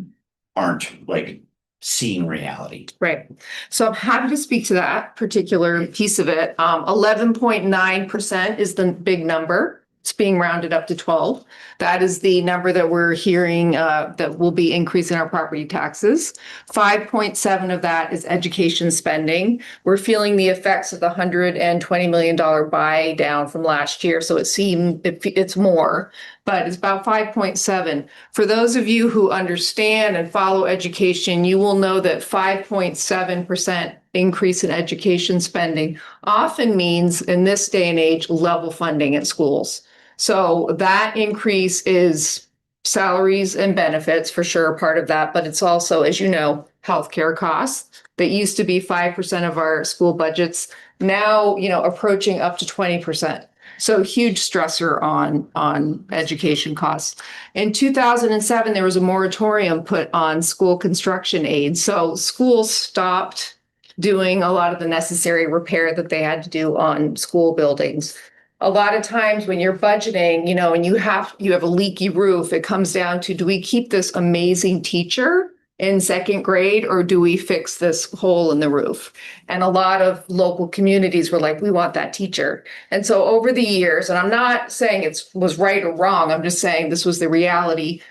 aren't like seeing reality. Right. So I'm happy to speak to that particular piece of it. 11.9% is the big number. It's being rounded up to 12. That is the number that we're hearing that will be increasing our property taxes. 5.7 of that is education spending. We're feeling the effects of the $120 million buy down from last year. So it's more, but it's about 5.7. For those of you who understand and follow education, you will know that 5.7% increase in education spending often means, in this day and age, level funding at schools. So that increase is salaries and benefits for sure, part of that, but it's also, as you know, healthcare costs that used to be 5% of our school budgets, now, approaching up to 20%. So huge stressor on education costs. In 2007, there was a moratorium put on school construction aid. So schools stopped doing a lot of the necessary repair that they had to do on school buildings. A lot of times when you're budgeting, and you have a leaky roof, it comes down to, do we keep this amazing teacher in second grade, or do we fix this hole in the roof? And a lot of local communities were like, we want that teacher. And so over the years, and I'm not saying it was right or wrong, I'm just saying this was the reality,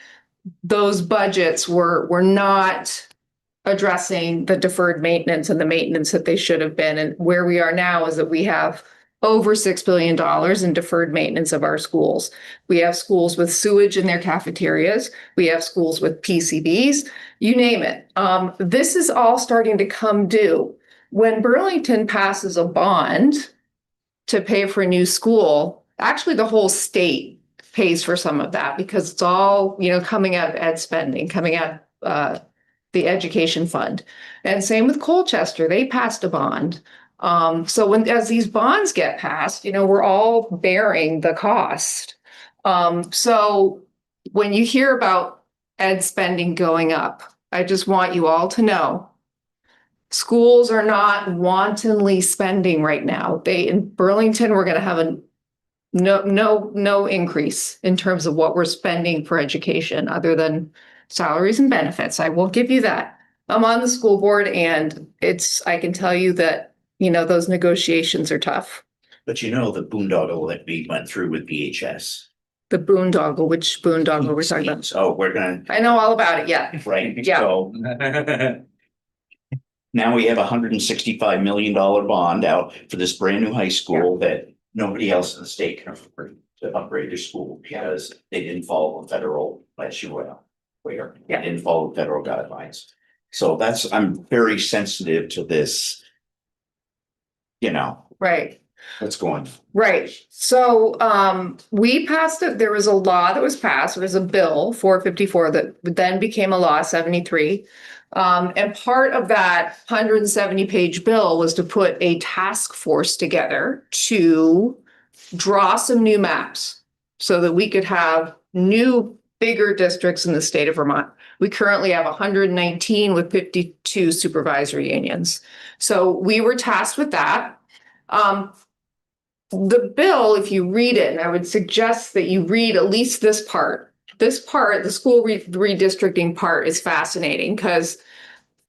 those budgets were not addressing the deferred maintenance and the maintenance that they should have been. And where we are now is that we have over $6 billion in deferred maintenance of our schools. We have schools with sewage in their cafeterias. We have schools with PCBs, you name it. This is all starting to come due. When Burlington passes a bond to pay for a new school, actually the whole state pays for some of that because it's all, coming out of ed spending, coming out the education fund. And same with Colchester, they passed a bond. So as these bonds get passed, we're all bearing the cost. So when you hear about ed spending going up, I just want you all to know, schools are not wantonly spending right now. In Burlington, we're going to have no increase in terms of what we're spending for education other than salaries and benefits. I will give you that. I'm on the school board, and I can tell you that those negotiations are tough. But the boondoggle that we went through with VHS. The boondoggle, which boondoggle we're talking about? Oh, I know all about it, yeah. Right, Yeah. so now we have $165 million bond out for this brand new high school that nobody else in the state can afford to upgrade their school because they didn't follow the federal, they didn't follow federal guidelines. So I'm very sensitive to this. Right. What's going on. Right. So we passed it. There was a law that was passed. It was a bill 454 that then became a law 73. And part of that 170-page bill was to put a task force together to draw some new maps so that we could have new, bigger districts in the state of Vermont. We currently have 119 with 52 supervisory unions. So we were tasked with that. The bill, if you read it, and I would suggest that you read at least this part. This part, the school redistricting part, is fascinating because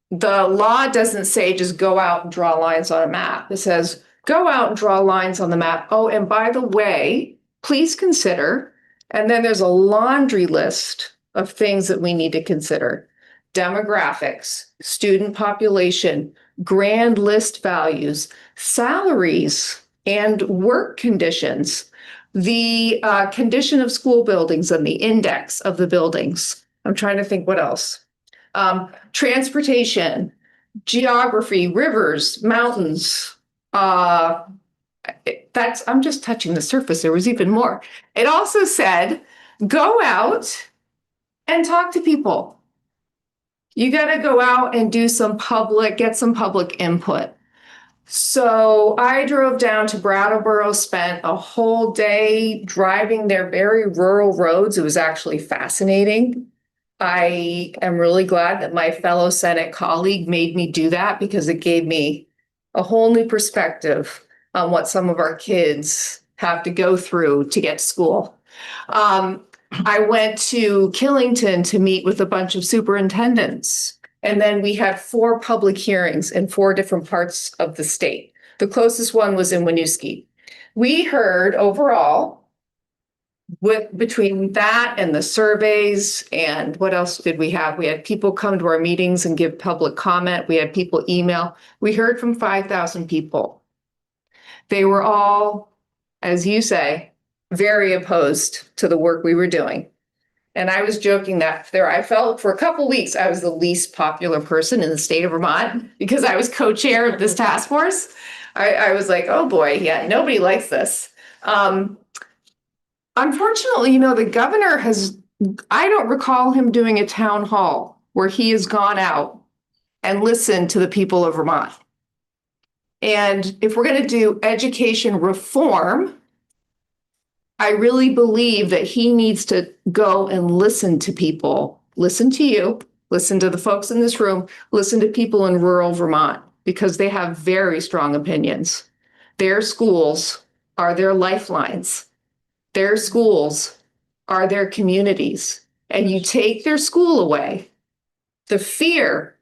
the law doesn't say just go out and draw lines on a map. It says go out and draw lines on the map. Oh, and by the way, please consider, and then there's a laundry list of things that we need to consider. Demographics, student population, grand list values, salaries, and work conditions, the condition of school buildings and the index of the buildings. I'm trying to think what else. Transportation, geography, rivers, mountains. I'm just touching the surface. There was even more. It also said, go out and talk to people. You got to go out and get some public input. So I drove down to Brattleboro, spent a whole day driving their very rural roads. It was actually fascinating. I am really glad that my fellow Senate colleague made me do that because it gave me a whole new perspective on what some of our kids have to go through to get to school. I went to Killington to meet with a bunch of superintendents. And then we had 4 public hearings in 4 different parts of the state. The closest one was in Winooski. We heard overall between that and the surveys and what else did we have? We had people come to our meetings and give public comment. We had people email. We heard from 5,000 people. They were all, as you say, very opposed to the work we were doing. And I was joking that I felt for a couple of weeks, I was the least popular person in the state of Vermont because I was co-chair of this task force. I was like, oh boy, yeah, nobody likes this. Unfortunately, the governor I don't recall him doing a town hall where he has gone out and listened to the people of Vermont. And if we're going to do education reform, I really believe that he needs to go and listen to people, listen to you, listen to the folks in this room, listen to people in rural Vermont, because they have very strong opinions. Their schools are their lifelines. Their schools are their communities. And you take their school away, the fear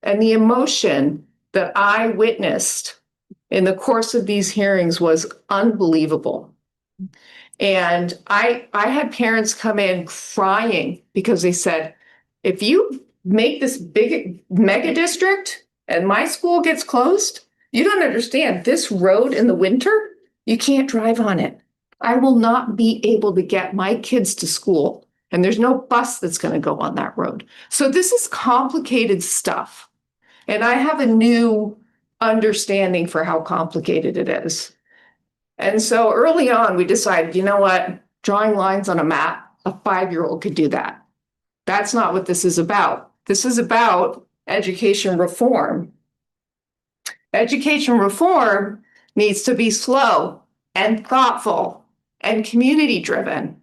and the emotion that I witnessed in the course of these hearings was unbelievable. And I had parents come in crying because they said, if you make this big mega district and my school gets closed, you don't understand, this road in the winter, you can't drive on it. I will not be able to get my kids to school, and there's no bus that's going to go on that road. So this is complicated stuff. And I have a new understanding for how complicated it is. And so early on, we decided, you know what, drawing lines on a map, a 5-year-old could do that. That's not what this is about. This is about education reform. Education reform needs to be slow and thoughtful and community driven.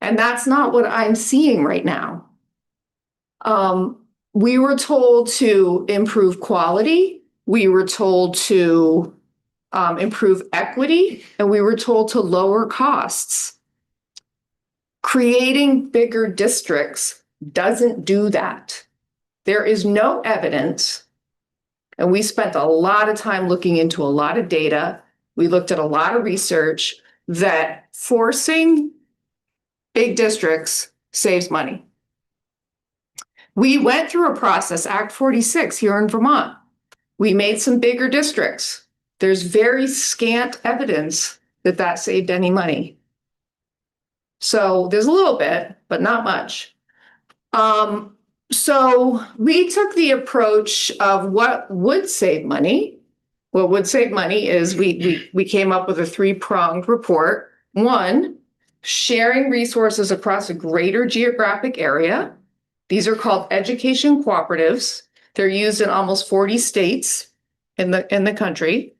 And that's not what I'm seeing right now. We were told to improve quality. We were told to improve equity, and we were told to lower costs. Creating bigger districts doesn't do that. There is no evidence, and we spent a lot of time looking into a lot of data. We looked at a lot of research that forcing big districts saves money. We went through a process, Act 46 here in Vermont. We made some bigger districts. There's very scant evidence that that saved any money. So there's a little bit, but not much. So we took the approach of what would save money. What would save money is we came up with a 3-pronged report. One, sharing resources across a greater geographic area. These are called education cooperatives. They're used in almost 40 states in the country.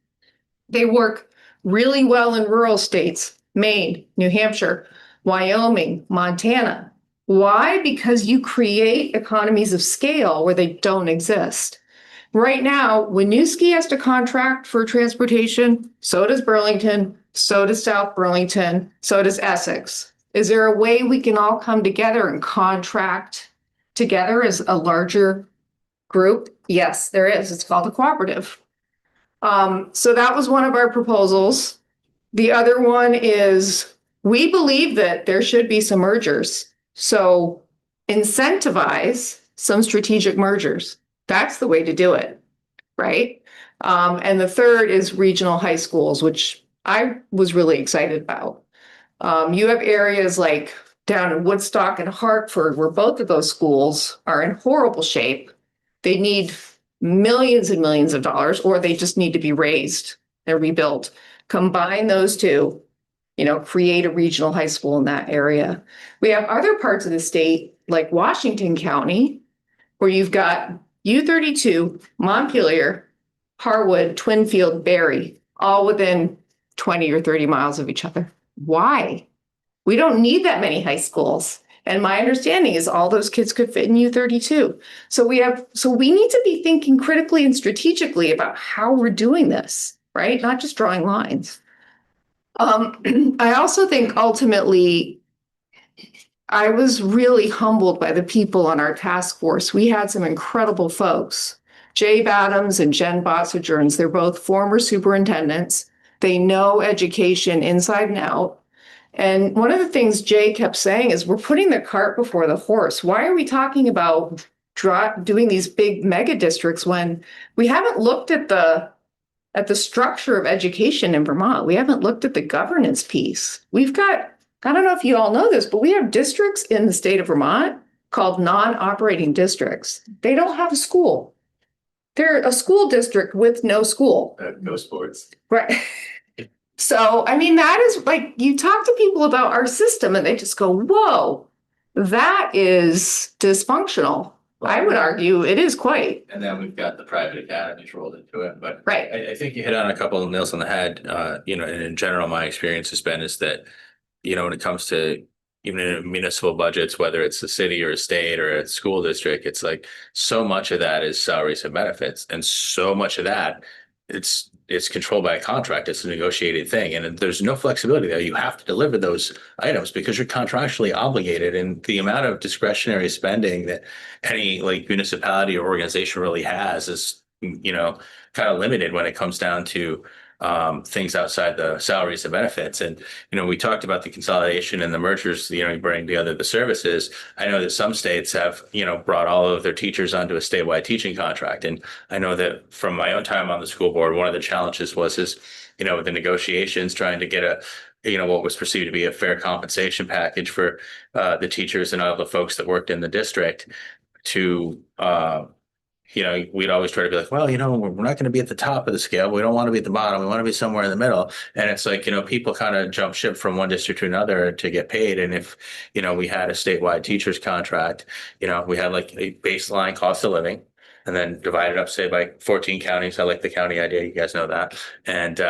They work really well in rural states, Maine, New Hampshire, Wyoming, Montana. Why? Because you create economies of scale where they don't exist. Right now, Winooski has to contract for transportation, so does Burlington, so does South Burlington, so does Essex. Is there a way we can all come together and contract together as a larger group? Yes, there is. It's called a cooperative. So that was one of our proposals. The other one is we believe that there should be some mergers. So incentivize some strategic mergers. That's the way to do it, right? And the third is regional high schools, which I was really excited about. You have areas like down in Woodstock and Hartford, where both of those schools are in horrible shape. They need millions and millions of dollars, or they just need to be raised and rebuilt. Combine those two, create a regional high school in that area. We have other parts of the state, like Washington County, where you've got U32, Montpelier, Harwood, Twinfield, Barry, all within 20 or 30 miles of each other. Why? We don't need that many high schools. And my understanding is all those kids could fit in U32. So we need to be thinking critically and strategically about how we're doing this, right? Not just drawing lines. I also think ultimately, I was really humbled by the people on our task force. We had some incredible folks. Jay Adams and Jen Bossagerns, they're both former superintendents. They know education inside and out. And one of the things Jay kept saying is we're putting the cart before the horse. Why are we talking about doing these big mega districts when we haven't looked at the structure of education in Vermont? We haven't looked at the governance piece. We've got, I don't know if you all know this, but we have districts in the state of Vermont called non-operating districts. They don't have a school. They're a school district with no school. No sports. Right. So, I mean, that is like, you talk to people about our system and they just go, whoa, that is dysfunctional. I would argue it is quite. And then we've got the private academies rolled into it, but Right. I think you hit on a couple of nails on the head. And in general, my experience has been is that, when it comes to even in municipal budgets, whether it's a city or a state or a school district, it's like so much of that is salaries and benefits. And so much of that, it's controlled by a contract. It's a negotiated thing. And there's no flexibility there. You have to deliver those items because you're contractually obligated. And the amount of discretionary spending that any like municipality or organization really has is, kind of limited when it comes down to things outside the salaries and benefits. And, we talked about the consolidation and the mergers, bringing together the services. I know that some states have, brought all of their teachers onto a statewide teaching contract. And I know that from my own time on the school board, one of the challenges is the negotiations, trying to get what was perceived to be a fair compensation package for the teachers and all the folks that worked in the district to, we'd always try to be like, well, we're not going to be at the top of the scale. We don't want to be at the bottom. We want to be somewhere in the middle. And it's like, people kind of jump ship from one district to another to get paid. And if, we had a statewide teachers contract, we had like a baseline cost of living and then divided up, say, by 14 counties. I like the county idea. You guys know that. And,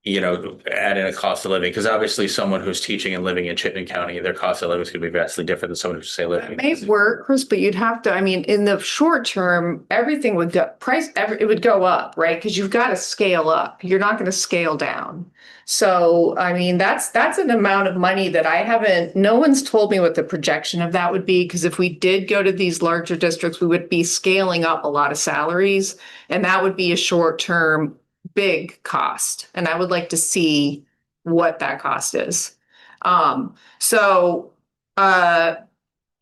add in a cost of living, because obviously someone who's teaching and living in Chittenden County, their cost of living is going to be vastly different than someone who's say living. It may work, Chris, but you'd have to, I mean, in the short term, everything would go, it would go up, right? Because you've got to scale up. You're not going to scale down. So, I mean, that's an amount of money that no one's told me what the projection of that would be. Because if we did go to these larger districts, we would be scaling up a lot of salaries, and that would be a short-term big cost. And I would like to see what that cost is.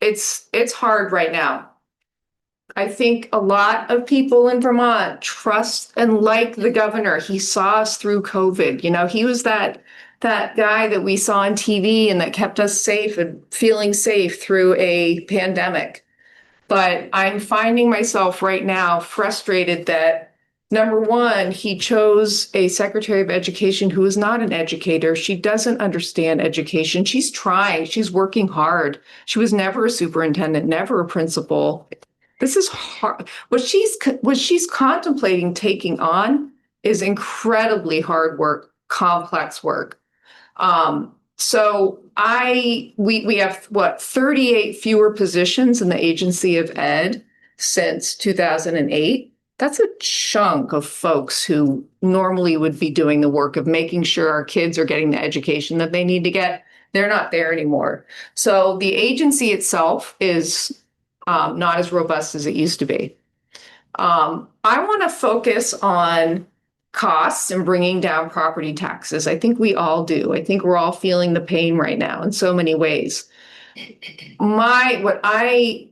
It's hard right now. I think a lot of people in Vermont trust and like the governor. He saw us through COVID. He was that guy that we saw on TV and that kept us safe and feeling safe through a pandemic. But I'm finding myself right now frustrated that, number one, he chose a Secretary of Education who is not an educator. She doesn't understand education. She's trying. She's working hard. She was never a superintendent, never a principal. This is hard. What she's contemplating taking on is incredibly hard work, complex work. So we have 38 fewer positions in the Agency of Ed since 2008. That's a chunk of folks who normally would be doing the work of making sure our kids are getting the education that they need to get. They're not there anymore. So the agency itself is not as robust as it used to be. I want to focus on costs and bringing down property taxes. I think we all do. I think we're all feeling the pain right now in so many ways. What I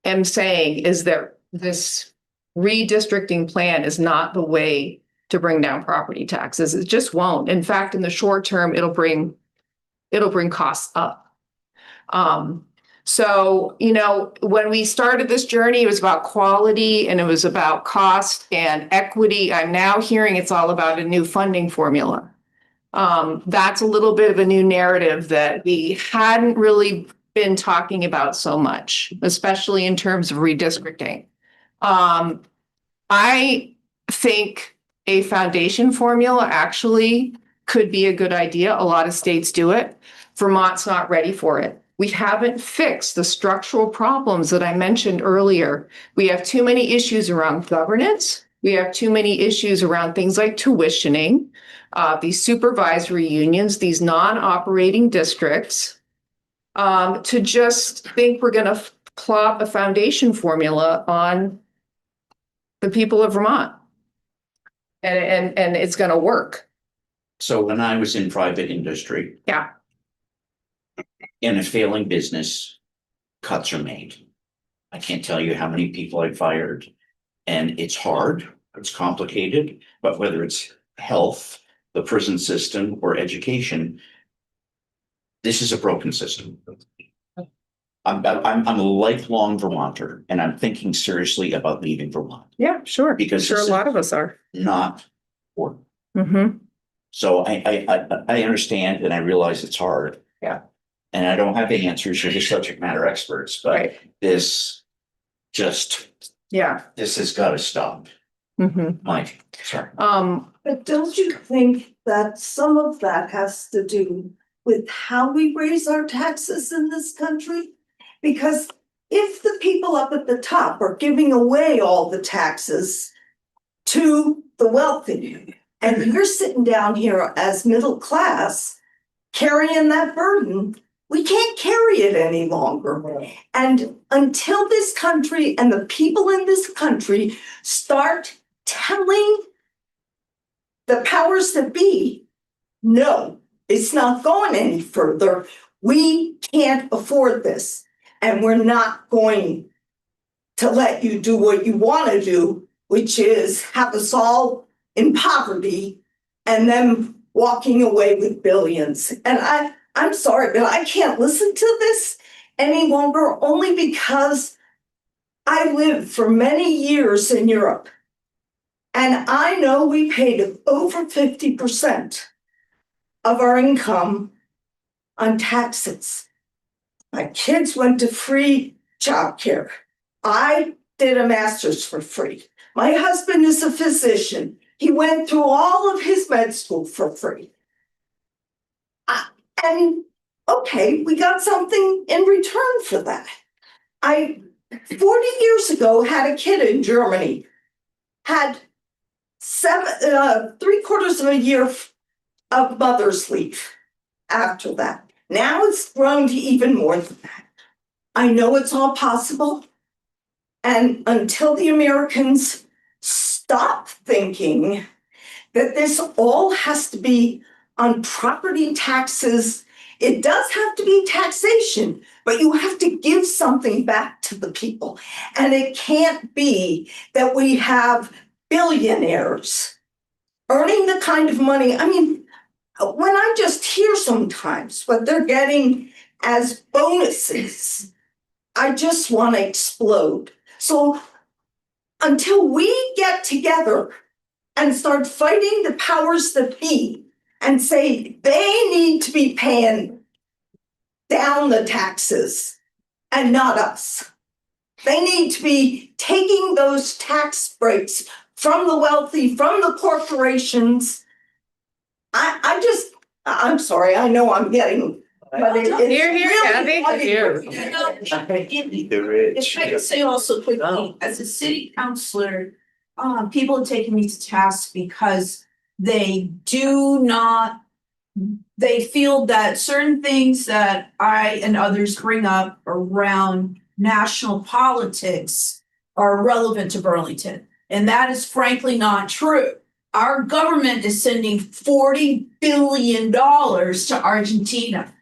am saying is that this redistricting plan is not the way to bring down property taxes. It just won't. In fact, in the short term, it'll bring costs up. So, when we started this journey, it was about quality and it was about cost and equity. I'm now hearing it's all about a new funding formula. That's a little bit of a new narrative that we hadn't really been talking about so much, especially in terms of redistricting. I think a foundation formula actually could be a good idea. A lot of states do it. Vermont's not ready for it. We haven't fixed the structural problems that I mentioned earlier. We have too many issues around governance. We have too many issues around things like tuitioning, these supervisory unions, these non-operating districts, to just think we're going to plop a foundation formula on the people of Vermont and it's going to work. So when I was in private industry. Yeah. In a failing business, cuts are made. I can't tell you how many people I've fired. And it's hard, it's complicated, but whether it's health, the prison system, or education, this is a broken system. I'm a lifelong Vermonter, and I'm thinking seriously about leaving Vermont. Yeah, sure. Because Sure, a this lot is of us are. not work. Mm-hmm. So I understand and I realize it's hard. Yeah. And I don't have the answers, you're just subject matter experts, but Right. this Yeah. has got to stop. Mm-hmm. Mike, sorry. But don't you think that some of that has to do with how we raise our taxes in this country? Because if the people up at the top are giving away all the taxes to the wealthy, and you're sitting down here as middle class carrying that burden, we can't carry it any longer. And until this country and the people in this country start telling the powers that be, no, it's not going any further. We can't afford this. And we're not going to let you do what you want to do, which is have us all in poverty and then walking away with billions. And I'm sorry, but I can't listen to this any longer, only because I lived for many years in Europe. And I know we paid over 50% of our income on taxes. My kids went to free childcare. I did a master's for free. My husband is a physician. He went through all of his med school for free. And okay, we got something in return for that. I 40 years ago had a kid in Germany, had 3/4 of a year of mother's leave after that. Now it's grown to even more than that. I know it's all possible. And until the Americans stop thinking that this all has to be on property taxes, it does have to be taxation, but you have to give something back to the people. And it can't be that we have billionaires earning the kind of money. I mean, when I just hear sometimes what they're getting as bonuses, I just want to explode. So until we get together and start fighting the powers that be and say they need to be paying down the taxes and not us. They need to be taking those tax breaks from the wealthy, from the corporations. I'm sorry, I know I'm getting. But it's Here, really Kathy, here. If I could say also quickly, as a city councillor, people have taken me to task because they feel that certain things that I and others bring up around national politics are relevant to Burlington. And that is frankly not true. Our government is sending $40 billion to Argentina.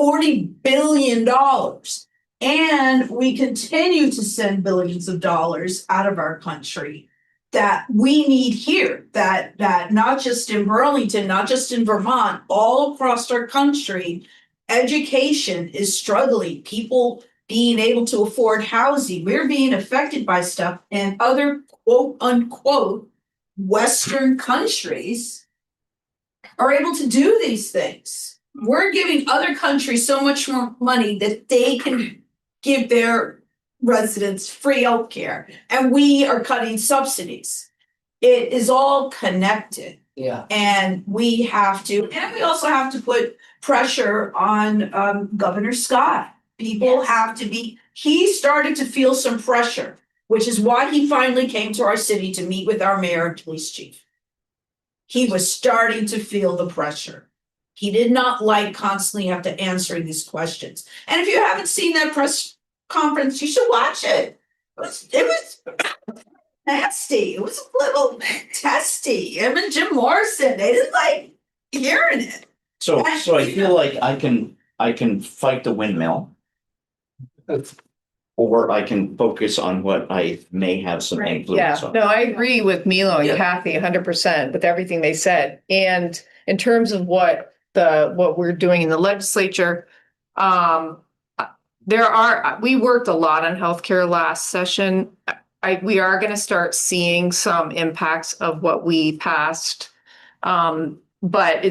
$40 billion. And we continue to send billions of dollars out of our country that we need here, that not just in Burlington, not just in Vermont, all across our country, education is struggling. People being able to afford housing, we're being affected by stuff, and other quote unquote Western countries are able to do these things. We're giving other countries so much more money that they can give their residents free healthcare, and we are cutting subsidies. It is all connected. Yeah. And we also have to put pressure on Governor Scott. People have to he started to feel some pressure, which is why he finally came to our city to meet with our mayor and police chief. He was starting to feel the pressure. He did not like constantly have to answer these questions. And if you haven't seen that press conference, you should watch it. It was nasty. It was a little testy. Him and Jim Morrison, they didn't like hearing it. So I feel like I can fight the windmill. Or I can focus on what I may have some Yeah, influence on. no, I agree with Milo and Yeah. Kathy 100% with everything they said. And in terms of what we're doing in the legislature, we worked a lot on healthcare last session. We are going to start seeing some impacts of what we passed. But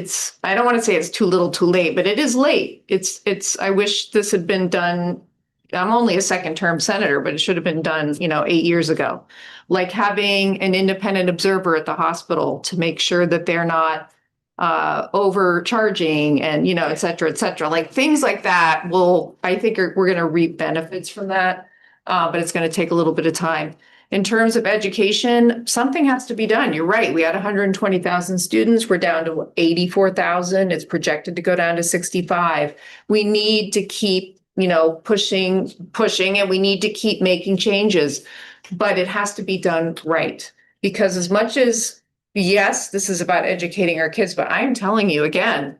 I don't want to say it's too little too late, but it is late. I wish this had been done. I'm only a second term senator, but it should have been done, 8 years ago. Like having an independent observer at the hospital to make sure that they're not overcharging and, et cetera, et cetera. Like things like that I think we're going to reap benefits from that. But it's going to take a little bit of time. In terms of education, something has to be done. You're right. We had 120,000 students. We're down to 84,000. It's projected to go down to 65. We need to keep pushing, and we need to keep making changes, but it has to be done right. Because as much as, yes, this is about educating our kids, but I'm telling you again,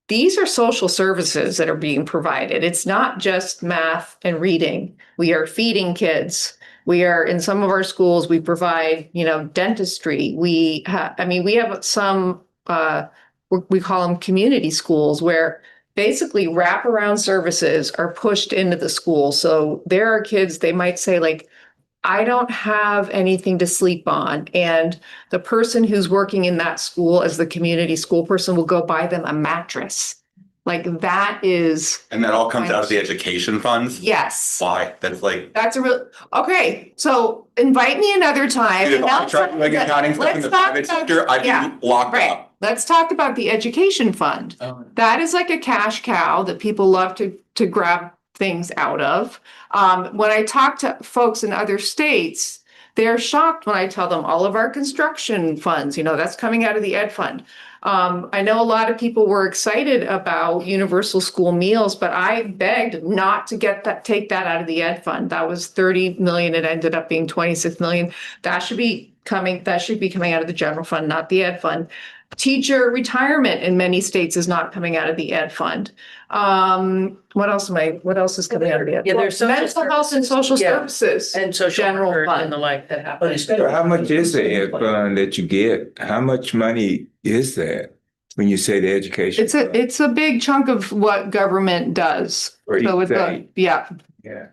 these are social services that are being provided. It's not just math and reading. We are feeding kids. We are in some of our schools, we provide, dentistry. We have some, we call them community schools where basically wraparound services are pushed into the school. So there are kids, they might say like, I don't have anything to sleep on. And the person who's working in that school as the community school person will go buy them a mattress. Like that is. And that all comes out of the education funds? Yes. Why? That's a real, okay, so invite me another time. Dude, if I tried doing accounting stuff in the private sector, I'd be locked up. Let's talk about the education fund. That is like a cash cow that people love to grab things out of. When I talk to folks in other states, they're shocked when I tell them all of our construction funds, that's coming out of the ed fund. I know a lot of people were excited about universal school meals, but I begged not to take that out of the ed fund. That was 30 million. It ended up being 26 million. That should be coming out of the general fund, not the ed fund. Teacher retirement in many states is not coming out of the ed fund. What else is coming out of the ed? Yeah, there's mental health and social services and social general workers fund and the like that happen. So how much is the ed fund that you get? How much money is that when you say the education? It's a big chunk of what government does. For So each it's state? yeah,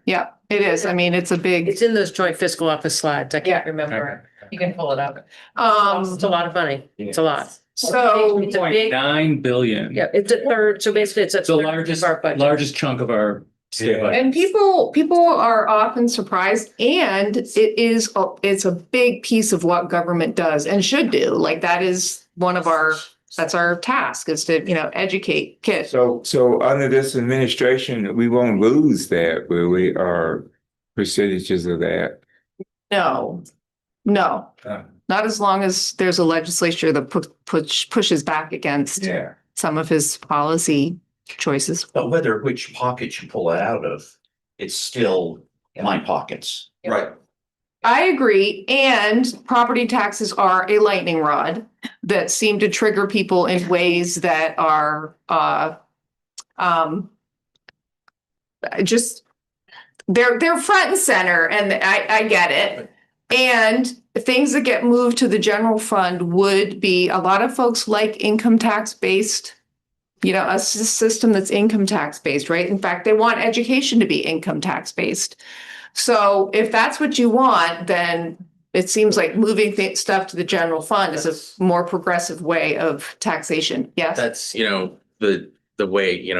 Yeah. it is. I mean, it's a big. It's in those joint fiscal office slides. I can't remember it. You can pull it up. It's a lot of money. It's a lot. So It's a big, 9 billion. yeah, it's a third. So basically it's a The third of our budget. largest chunk of our state budget. and people are often surprised, and it's a big piece of what government does and should do. Like that is that's our task is to, educate kids. So under this administration, we won't lose that, will we, or percentages of that? No, not as long as there's a legislature that pushes back against some of his policy choices. But whether which pocket you pull it out of, it's still my pockets. Right. I agree. And property taxes are a lightning rod that seem to trigger people in ways that are just they're front and center, and I get it. And things that get moved to the general fund would be, a lot of folks like income tax based, a system that's income tax based, right? In fact, they want education to be income tax based. So if that's what you want, then it seems like moving stuff to the general fund is a more progressive way of taxation. Yes. That's, the way,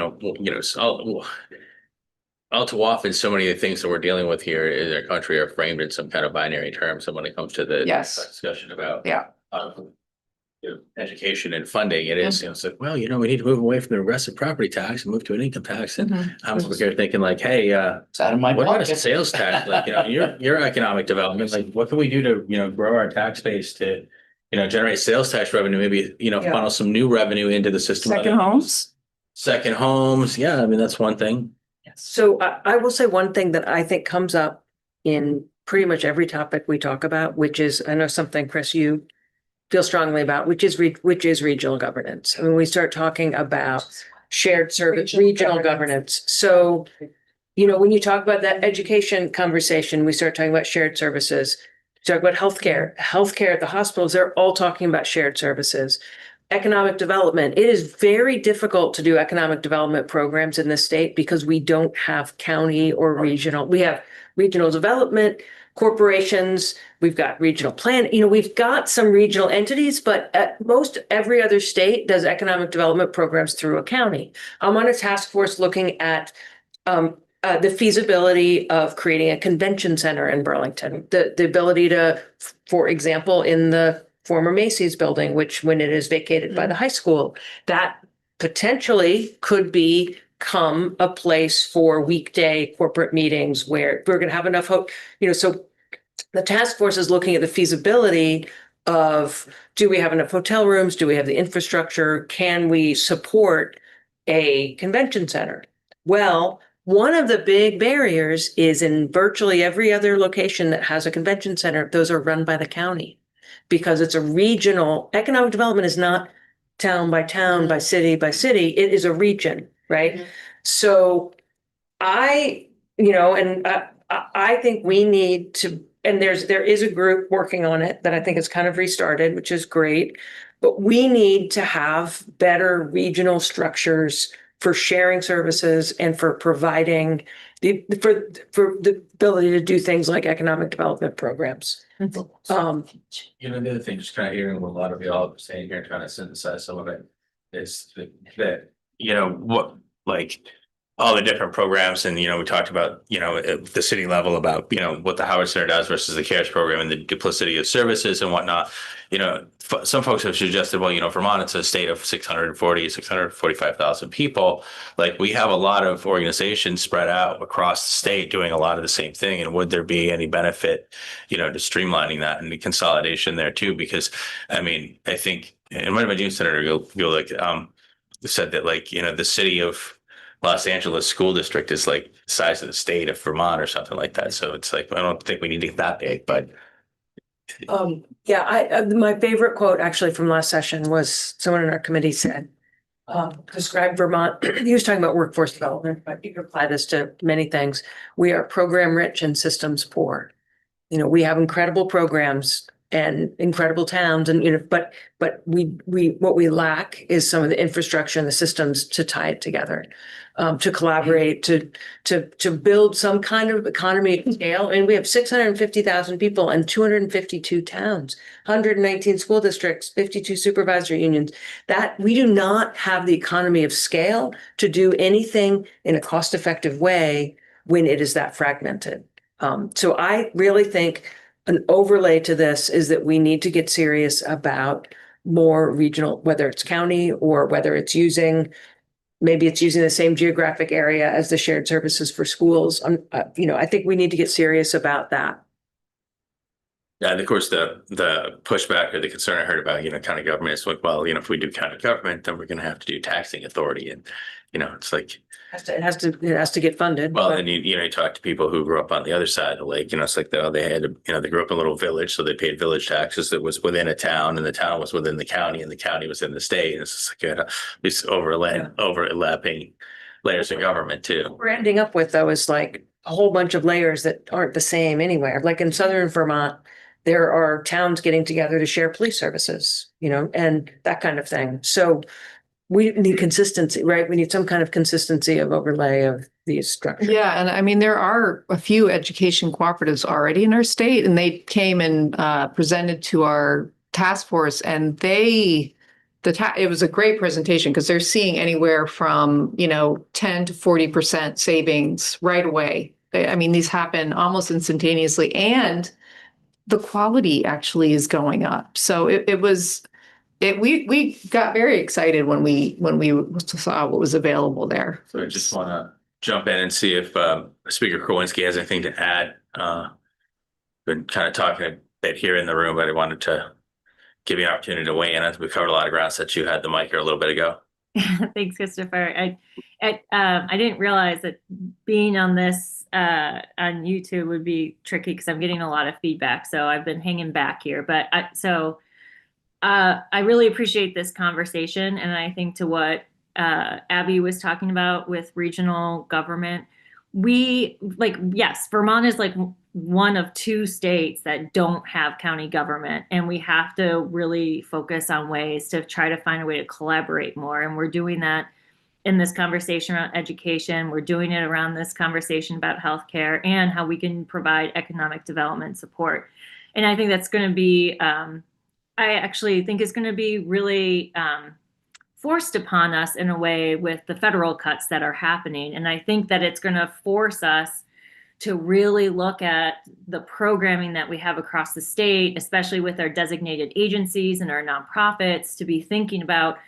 all too often, so many of the things that we're dealing with here in our country are framed in some kind of binary terms. And when it comes to the discussion about education and funding, it is, it's like, well, we need to move away from the regressive property tax and move to an income tax. And I'm over here thinking like, hey, It's out of my what about a pocket. sales tax? Like, your economic development, like what can we do to, grow our tax base to, generate sales tax revenue, maybe, funnel some new revenue into the system. Second homes. Yeah. I mean, that's one thing. So I will say one thing that I think comes up in pretty much every topic we talk about, which is, I know something, Chris, you feel strongly about, which is regional governance. I mean, we start talking about shared service, regional governance. So, you know, when you talk about that education conversation, we start talking about shared services. Talk about healthcare at the hospitals, they're all talking about shared services. Economic development, it is very difficult to do economic development programs in the state because we don't have county or regional. We have regional development corporations, we've got regional plan, you know, we've got some regional entities, but at most every other state does economic development programs through a county. I'm on a task force looking at the feasibility of creating a convention center in Burlington, the ability to, for example, in the former Macy's building, which when it is vacated by the high school, that potentially could become a place for weekday corporate meetings where we're going to have enough hope, you know, so the task force is looking at the feasibility of, do we have enough hotel rooms? Do we have the infrastructure? Can we support a convention center? Well, one of the big barriers is in virtually every other location that has a convention center, those are run by the county because it's a regional. Economic development is not town by town, by city, it is a region, right? So I think we need to, and there is a group working on it that I think is kind of restarted, which is great, but we need to have better regional structures for sharing services and for providing for the ability to do things like economic development programs. You know, the other thing, just kind of hearing what a lot of y'all are saying here, trying to synthesize some of it, is that you know, what, like, all the different programs, and, you know, we talked about, you know, at the city level about, you know, what the Howard Center does versus the CARES program and the duplicity of services and whatnot. You know, some folks have suggested, well, you know, Vermont, it's a state of 645,000 people. Like, we have a lot of organizations spread out across the state doing a lot of the same thing. And would there be any benefit, you know, to streamlining that and the consolidation there too? Because, I mean, I think, and one of my junior senator, said that, like, you know, the city of Los Angeles school district is like the size of the state of Vermont or something like that. So it's like, I don't think we need to get that big, but. My favorite quote actually from last session was someone in our committee said, describe Vermont. He was talking about workforce development, but you can apply this to many things. We are program rich and systems poor. You know, we have incredible programs and incredible towns, and, you know, but we what we lack is some of the infrastructure and the systems to tie it together, to collaborate, to build some kind of economy of scale. And we have 650,000 people and 252 towns, 119 school districts, 52 supervisory unions. That we do not have the economy of scale to do anything in a cost-effective way when it is that fragmented. So I really think an overlay to this is that we need to get serious about more regional, whether it's county or whether it's maybe it's using the same geographic area as the shared services for schools. You know, I think we need to get serious about that. Yeah, and of course, the pushback or the concern I heard about, you know, county government is like, well, you know, if we do county government, then we're going to have to do taxing authority. And, you know, it's like, It has to get funded. well, and you talk to people who grew up on the other side of the lake, you know, it's like they had, you know, they grew up in a little village, so they paid village taxes that was within a town, and the town was within the county, and the county was in the state. And it's just like these overlapping layers of government too. What we're ending up with, though, is like a whole bunch of layers that aren't the same anywhere. Like in southern Vermont, there are towns getting together to share police services, you know, and that kind of thing. So we need consistency, right? We need some kind of consistency of overlay of these structures. Yeah, and I mean, there are a few education cooperatives already in our state, and they came and presented to our task force, and it was a great presentation because they're seeing anywhere from, you know, 10 to 40% savings right away. I mean, these happen almost instantaneously, and the quality actually is going up. So we got very excited when we saw what was available there. So I just want to jump in and see if Speaker Kowinski has anything to add. Been kind of talking a bit here in the room, but I wanted to give you an opportunity to weigh in. As we covered a lot of ground since you had the mic here a little bit ago. Thanks, Christopher. I didn't realize that being on this on YouTube would be tricky because I'm getting a lot of feedback. So I've been hanging back here. But I really appreciate this conversation, and I think to what Abby was talking about with regional government, yes, Vermont is like one of 2 states that don't have county government, and we have to really focus on ways to try to find a way to collaborate more. And we're doing that in this conversation around education. We're doing it around this conversation about healthcare and how we can provide economic development support. And I think that's going to be, I actually think it's going to be really forced upon us in a way with the federal cuts that are happening. And I think that it's going to force us to really look at the programming that we have across the state, especially with our designated agencies and our nonprofits, to be thinking about,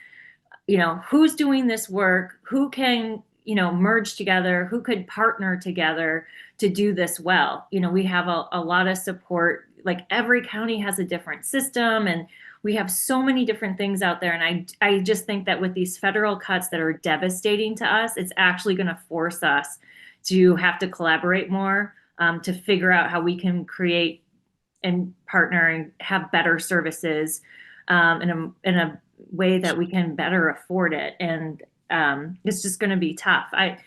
who's doing this work, who can, merge together, who could partner together to do this well. We have a lot of support, like every county has a different system, and we have so many different things out there. And I just think that with these federal cuts that are devastating to us, it's actually going to force us to have to collaborate more, to figure out how we can create and partner and have better services in a way that we can better afford it. And it's just going to be tough. I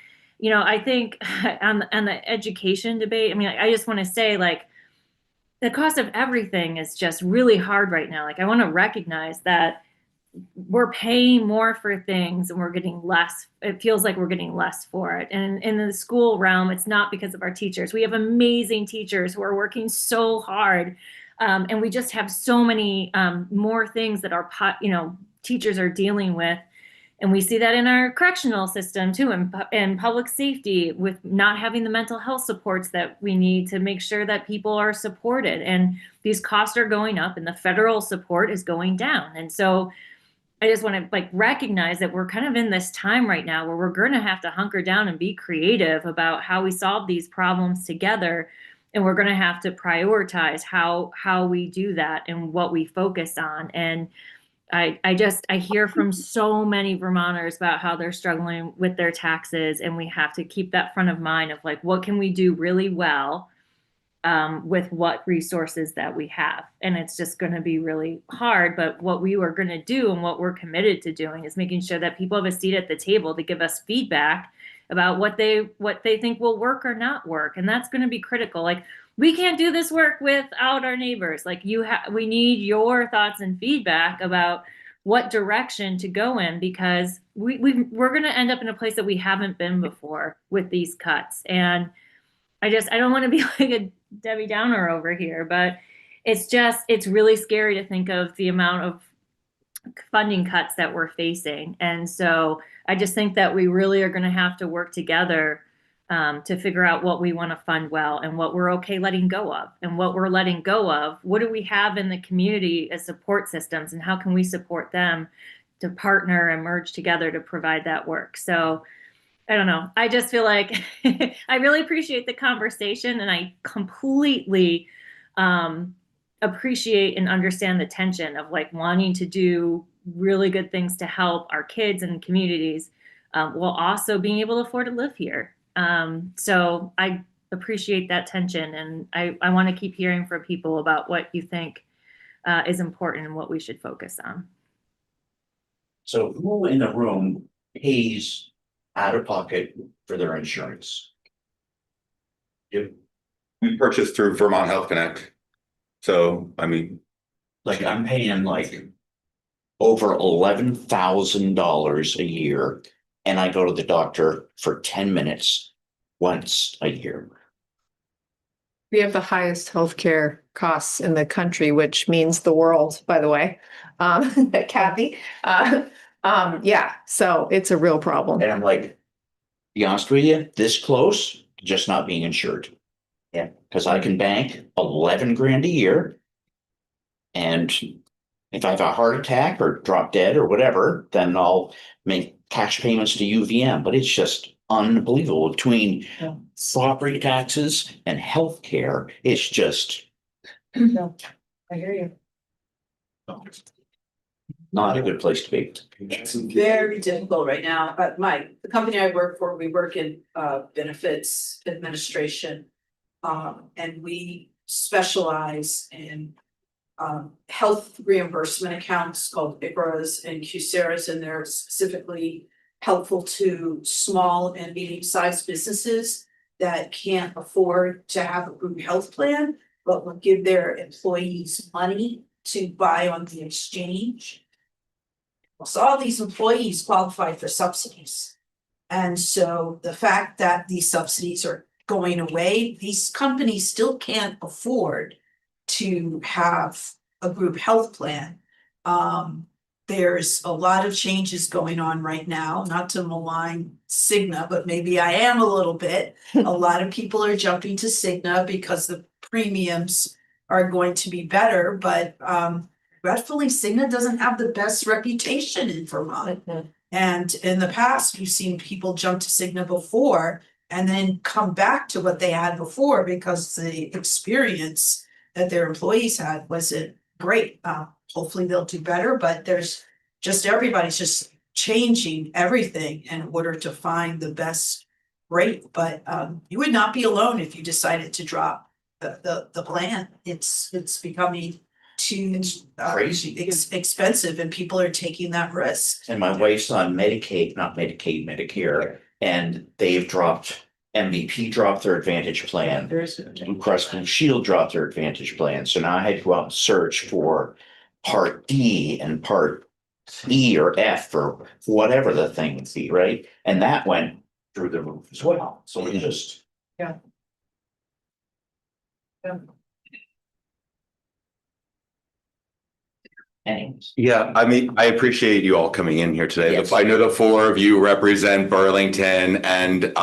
think on the education debate, I just want to say, like, the cost of everything is just really hard right now. Like, I want to recognize that we're paying more for things and we're getting less. It feels like we're getting less for it. And in the school realm, it's not because of our teachers. We have amazing teachers who are working so hard. And we just have so many more things that our teachers are dealing with. And we see that in our correctional system too, and public safety, with not having the mental health supports that we need to make sure that people are supported. And these costs are going up and the federal support is going down. And so I just want to recognize that we're kind of in this time right now where we're going to have to hunker down and be creative about how we solve these problems together. And we're going to have to prioritize how we do that and what we focus on. And I hear from so many Vermonters about how they're struggling with their taxes, and we have to keep that front of mind of what can we do really well with what resources that we have. And it's just going to be really hard. But what we were going to do and what we're committed to doing is making sure that people have a seat at the table to give us feedback about what they think will work or not work. And that's going to be critical. We can't do this work without our neighbors. We need your thoughts and feedback about what direction to go in, because we're going to end up in a place that we haven't been before with these cuts. And I don't want to be like a Debbie Downer over here, but it's really scary to think of the amount of funding cuts that we're facing. And so I just think that we really are going to have to work together to figure out what we want to fund well and what we're okay letting go of. And what we're letting go of, what do we have in the community as support systems, and how can we support them to partner and merge together to provide that work? So I don't know. I just feel like I really appreciate the conversation, and I completely appreciate and understand the tension of wanting to do really good things to help our kids and communities while also being able to afford to live here. So I appreciate that tension, and I want to keep hearing from people about what you think is important and what we should focus on. So who in the room pays out of pocket for their insurance? We purchased through Vermont Health Connect. So, I'm paying over $11,000 a year, and I go to the doctor for 10 minutes once a year. We have the highest healthcare costs in the country, which means the world, by the way. Kathy, yeah, so it's a real problem. And I'm be honest with you, this close, just not being insured. Yeah, because I can bank 11 grand a year. And if I have a heart attack or drop dead or whatever, then I'll make cash payments to UVM. But it's just unbelievable between property taxes and healthcare. It's just. I hear you. not a good place to be. It's very difficult right now. The company I work for, we work in benefits administration. And we specialize in health reimbursement accounts called ICRAs and QSERAs, and they're specifically helpful to small and medium-sized businesses that can't afford to have a group health plan, but will give their employees money to buy on the exchange. So all these employees qualify for subsidies. And so the fact that these subsidies are going away, these companies still can't afford to have a group health plan. There's a lot of changes going on right now, not to malign Cigna, but maybe I am a little bit. A lot of people are jumping to Cigna because the premiums are going to be better, but regretfully, Cigna doesn't have the best reputation in Vermont. And in the past, we've seen people jump to Cigna before and then come back to what they had before because the experience that their employees had wasn't great. Hopefully they'll do better, but everybody's just changing everything in order to find the best rate. But you would not be alone if you decided to drop the plan. It's becoming too Crazy. Expensive, and people are taking that risk. And my wife's on Medicaid, not Medicaid, Medicare, and they've dropped, MVP dropped their Advantage plan. Blue Cross Blue Shield dropped their Advantage plan. So now I had to go out and search for Part D and Part E or F or whatever the thing would be, right? And that went through the roof as well. So it just. Yeah. Anyways. Yeah, I mean, I appreciate you all coming in here today. Yes. I know the four of you represent Burlington, and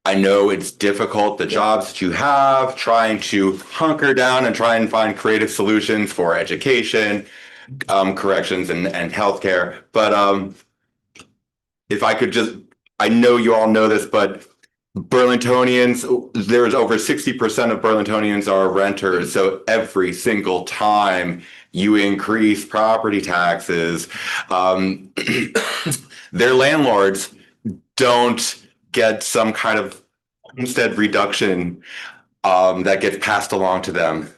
I know it's difficult, the jobs that you have, trying to hunker down and try and find creative solutions for education, corrections and healthcare. But if I could just, I know you all know this, but Burlingtonians, there's over 60% of Burlingtonians are renters. So every single time you increase property taxes, their landlords don't get some kind of homestead reduction that gets passed along to them.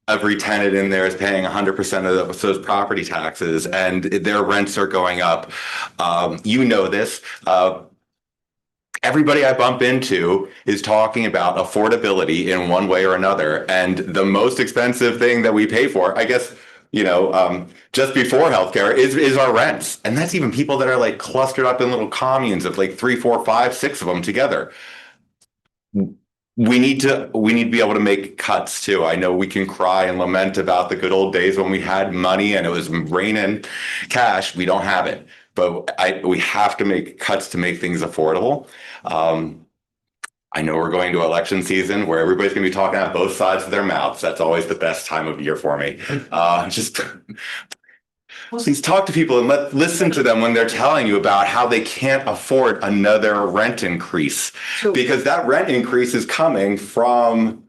Every tenant in there is paying 100% of those property taxes, and their rents are going up. You know this. Everybody I bump into is talking about affordability in one way or another. And the most expensive thing that we pay for, I guess, just before healthcare is our rents. And that's even people that are like clustered up in little communes of like 3, 4, 5, 6 of them together. We need to be able to make cuts too. I know we can cry and lament about the good old days when we had money and it was raining cash. We don't have it. But we have to make cuts to make things affordable. I know we're going to election season where everybody's going to be talking out both sides of their mouths. That's always the best time of year for me. Just please talk to people and listen to them when they're telling you about how they can't afford another rent increase, because that rent increase is coming from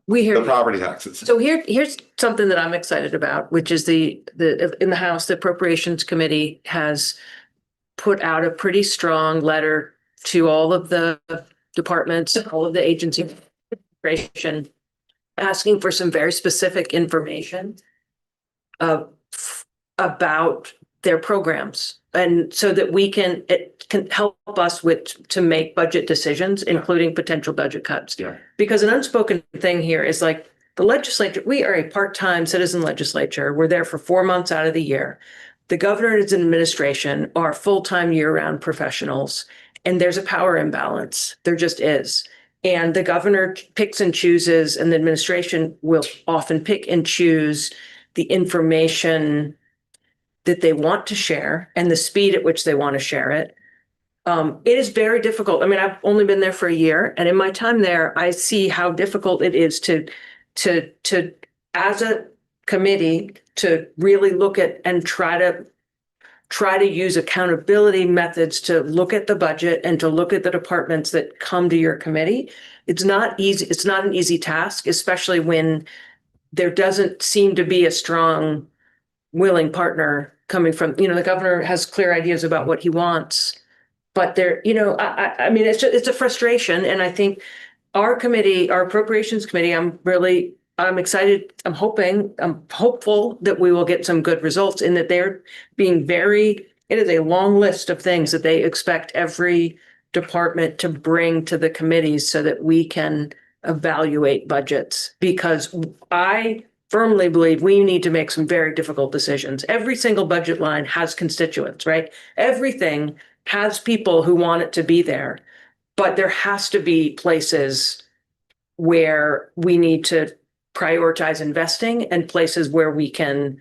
we hear the property taxes. So here's something that I'm excited about, which is in the House, the Appropriations Committee has put out a pretty strong letter to all of the departments, all of the agency administration, asking for some very specific information about their programs. And so that it can help us to make budget decisions, including potential budget cuts. Yeah. Because an unspoken thing here is like the legislature, we are a part-time citizen legislature. We're there for 4 months out of the year. The governor and his administration are full-time year-round professionals, and there's a power imbalance. There just is. And the governor picks and chooses, and the administration will often pick and choose the information that they want to share and the speed at which they want to share it. It is very difficult. I mean, I've only been there for a year, and in my time there, I see how difficult it is to as a committee to really look at and try to use accountability methods to look at the budget and to look at the departments that come to your committee. It's not easy. It's not an easy task, especially when there doesn't seem to be a strong willing partner coming from, the governor has clear ideas about what he wants. But there, I mean, it's a frustration. And I think our committee, our appropriations committee, I'm excited. I'm hopeful that we will get some good results in that they're being it is a long list of things that they expect every department to bring to the committees so that we can evaluate budgets. Because I firmly believe we need to make some very difficult decisions. Every single budget line has constituents, right? Everything has people who want it to be there, but there has to be places where we need to prioritize investing and places where we can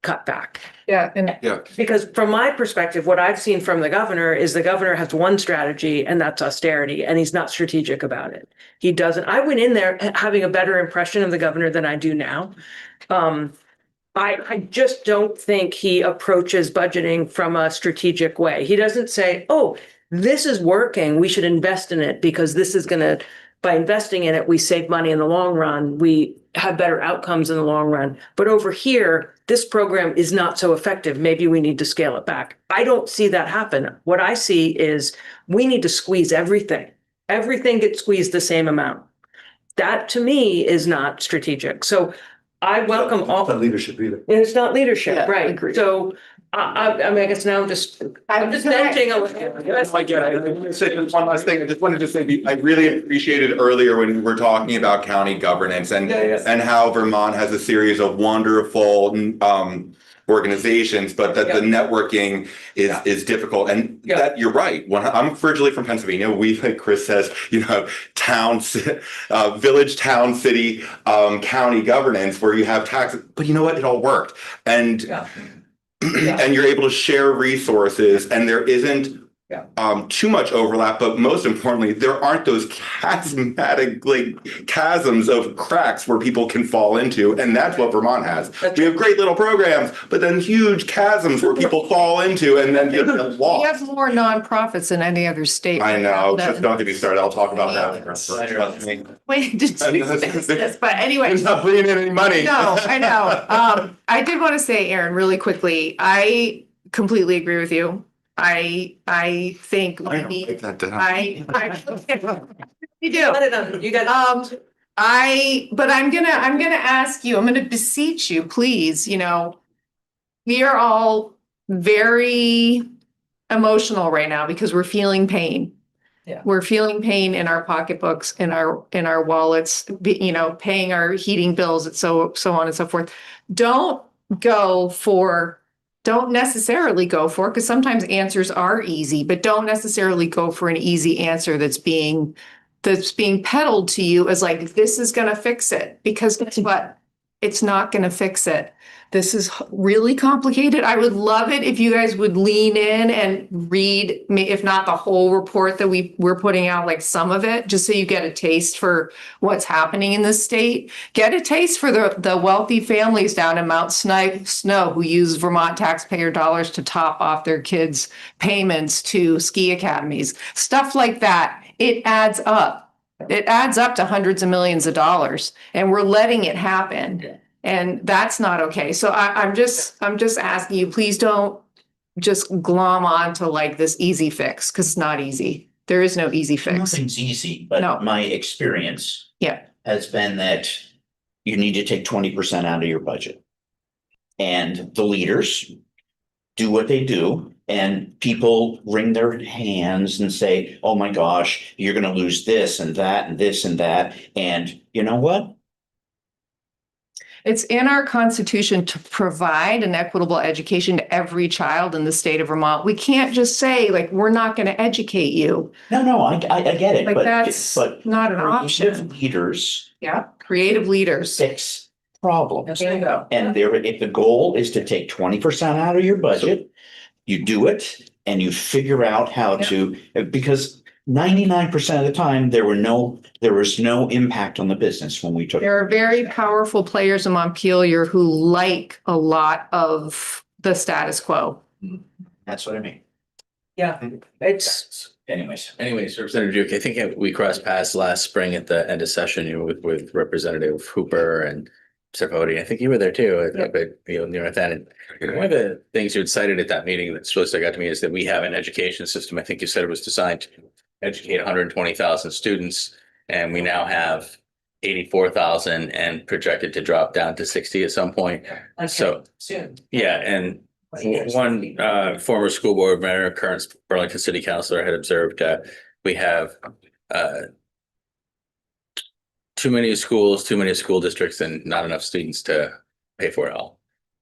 cut back. Yeah, and Because from my perspective, what I've seen from the governor is the governor has one strategy, and that's austerity, and he's not strategic about it. He doesn't. I went in there having a better impression of the governor than I do now. I just don't think he approaches budgeting from a strategic way. He doesn't say, oh, this is working, we should invest in it because this is going to, by investing in it, we save money in the long run. We have better outcomes in the long run. But over here, this program is not so effective. Maybe we need to scale it back. I don't see that happen. What I see is we need to squeeze everything. Everything gets squeezed the same amount. That to me is not strategic. So I welcome all. It's not leadership either. It's not leadership, Yeah, right? agreed. So I mean, I guess now I'm just venting a little. Yes, I get it. I want to say just one last thing. I just wanted to say, I really appreciated earlier when we were talking about county governance and how Vermont has a series of wonderful organizations, but that the networking is difficult. And that you're right. When I'm originally from Pennsylvania, we, like Chris says, town, village, town, city, county governance where you have taxes, but you know what? It all worked. And and you're able to share resources, and there isn't too much overlap, but most importantly, there aren't those chasms of cracks where people can fall into, and that's what Vermont has. We have great little programs, but then huge chasms where people fall into and then get lost. we have more nonprofits than any other state. I know, just don't get me started. I'll talk about that. Wait, but anyway. It's not bringing in any money. No, I know. I did want to say, Aaron, really quickly, I completely agree with you. I think we need, you do. You got but I'm gonna ask you, I'm gonna beseech you, please, we are all very emotional right now because we're feeling pain. Yeah. We're feeling pain in our pocketbooks, in our wallets, paying our heating bills, and so on and so forth. Don't necessarily go for, because sometimes answers are easy, but don't necessarily go for an easy answer that's being peddled to you as like, this is going to fix it, because guess what? It's not going to fix it. This is really complicated. I would love it if you guys would lean in and read, if not the whole report that we're putting out, like some of it, just so you get a taste for what's happening in the state. Get a taste for the wealthy families down in Mount Snow who use Vermont taxpayer dollars to top off their kids' payments to ski academies. Stuff like that. It adds up. It adds up to hundreds of millions of dollars, and we're letting it happen. And that's not okay. So I'm just asking you, please don't just glom on to like this easy fix, because it's not easy. There is no easy fix. Nothing's easy, but my experience has been that you need to take 20% out of your budget. And the leaders do what they do, and people wring their hands and say, oh my gosh, you're going to lose this and that and this and that. And you know what? It's in our Constitution to provide an equitable education to every child in the state of Vermont. We can't just say, like, we're not going to educate you. No, I get it. Like, but that's not an option. Leaders. Yeah, creative leaders. Fix problems. There you go. And if the goal is to take 20% out of your budget, you do it and you figure out how to, because 99% of the time, there was no impact on the business when we took. There are very powerful players in Montpelier who like a lot of the status quo. That's what I mean. Yeah, it's. Anyways, Representative Duke, I think we crossed paths last spring at the end of session, with Representative Hooper, and Cody, I think you were there too, Yeah. but near that. And one of the things you had cited at that meeting that's supposed to got to me is that we have an education system. I think you said it was designed to educate 120,000 students, and we now have 84,000 and projected to drop down to 60 at some point. So Soon. yeah, and one former school board member, current Burlington City Councilor, had observed we have too many schools, too many school districts, and not enough students to pay for it all.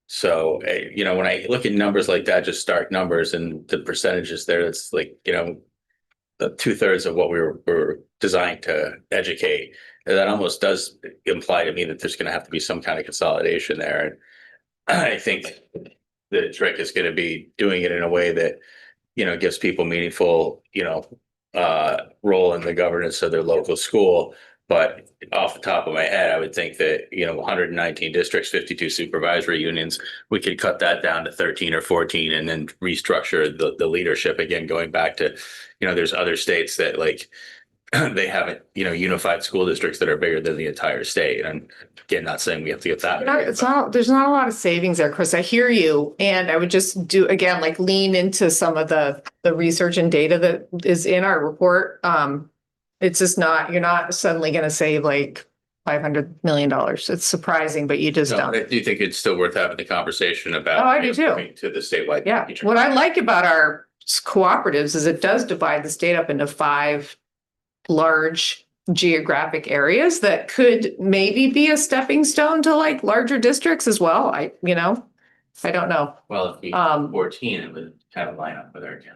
So, when I look at numbers like that, just stark numbers and the percentages there, it's like, the 2/3 of what we were designed to educate. And that almost does imply to me that there's going to have to be some kind of consolidation there. And I think the trick is going to be doing it in a way that, gives people meaningful, role in the governance of their local school. But off the top of my head, I would think that, 119 districts, 52 supervisory unions, we could cut that down to 13 or 14 and then restructure the leadership again, going back to, there's other states that like they haven't, unified school districts that are bigger than the entire state. And again, not saying we have to get that. There's not a lot of savings there, Chris. I hear you. And I would just do, again, like lean into some of the research and data that is in our report. It's just not, you're not suddenly going to save like $500 million. It's surprising, but you just don't. I do think it's still worth having the conversation about. Oh, I do too. To the statewide. Yeah. teacher. What I like about our cooperatives is it does divide the state up into 5 large geographic areas that could maybe be a stepping stone to like larger districts as well. I don't know. Well, if we 14, it would kind of line up with our county.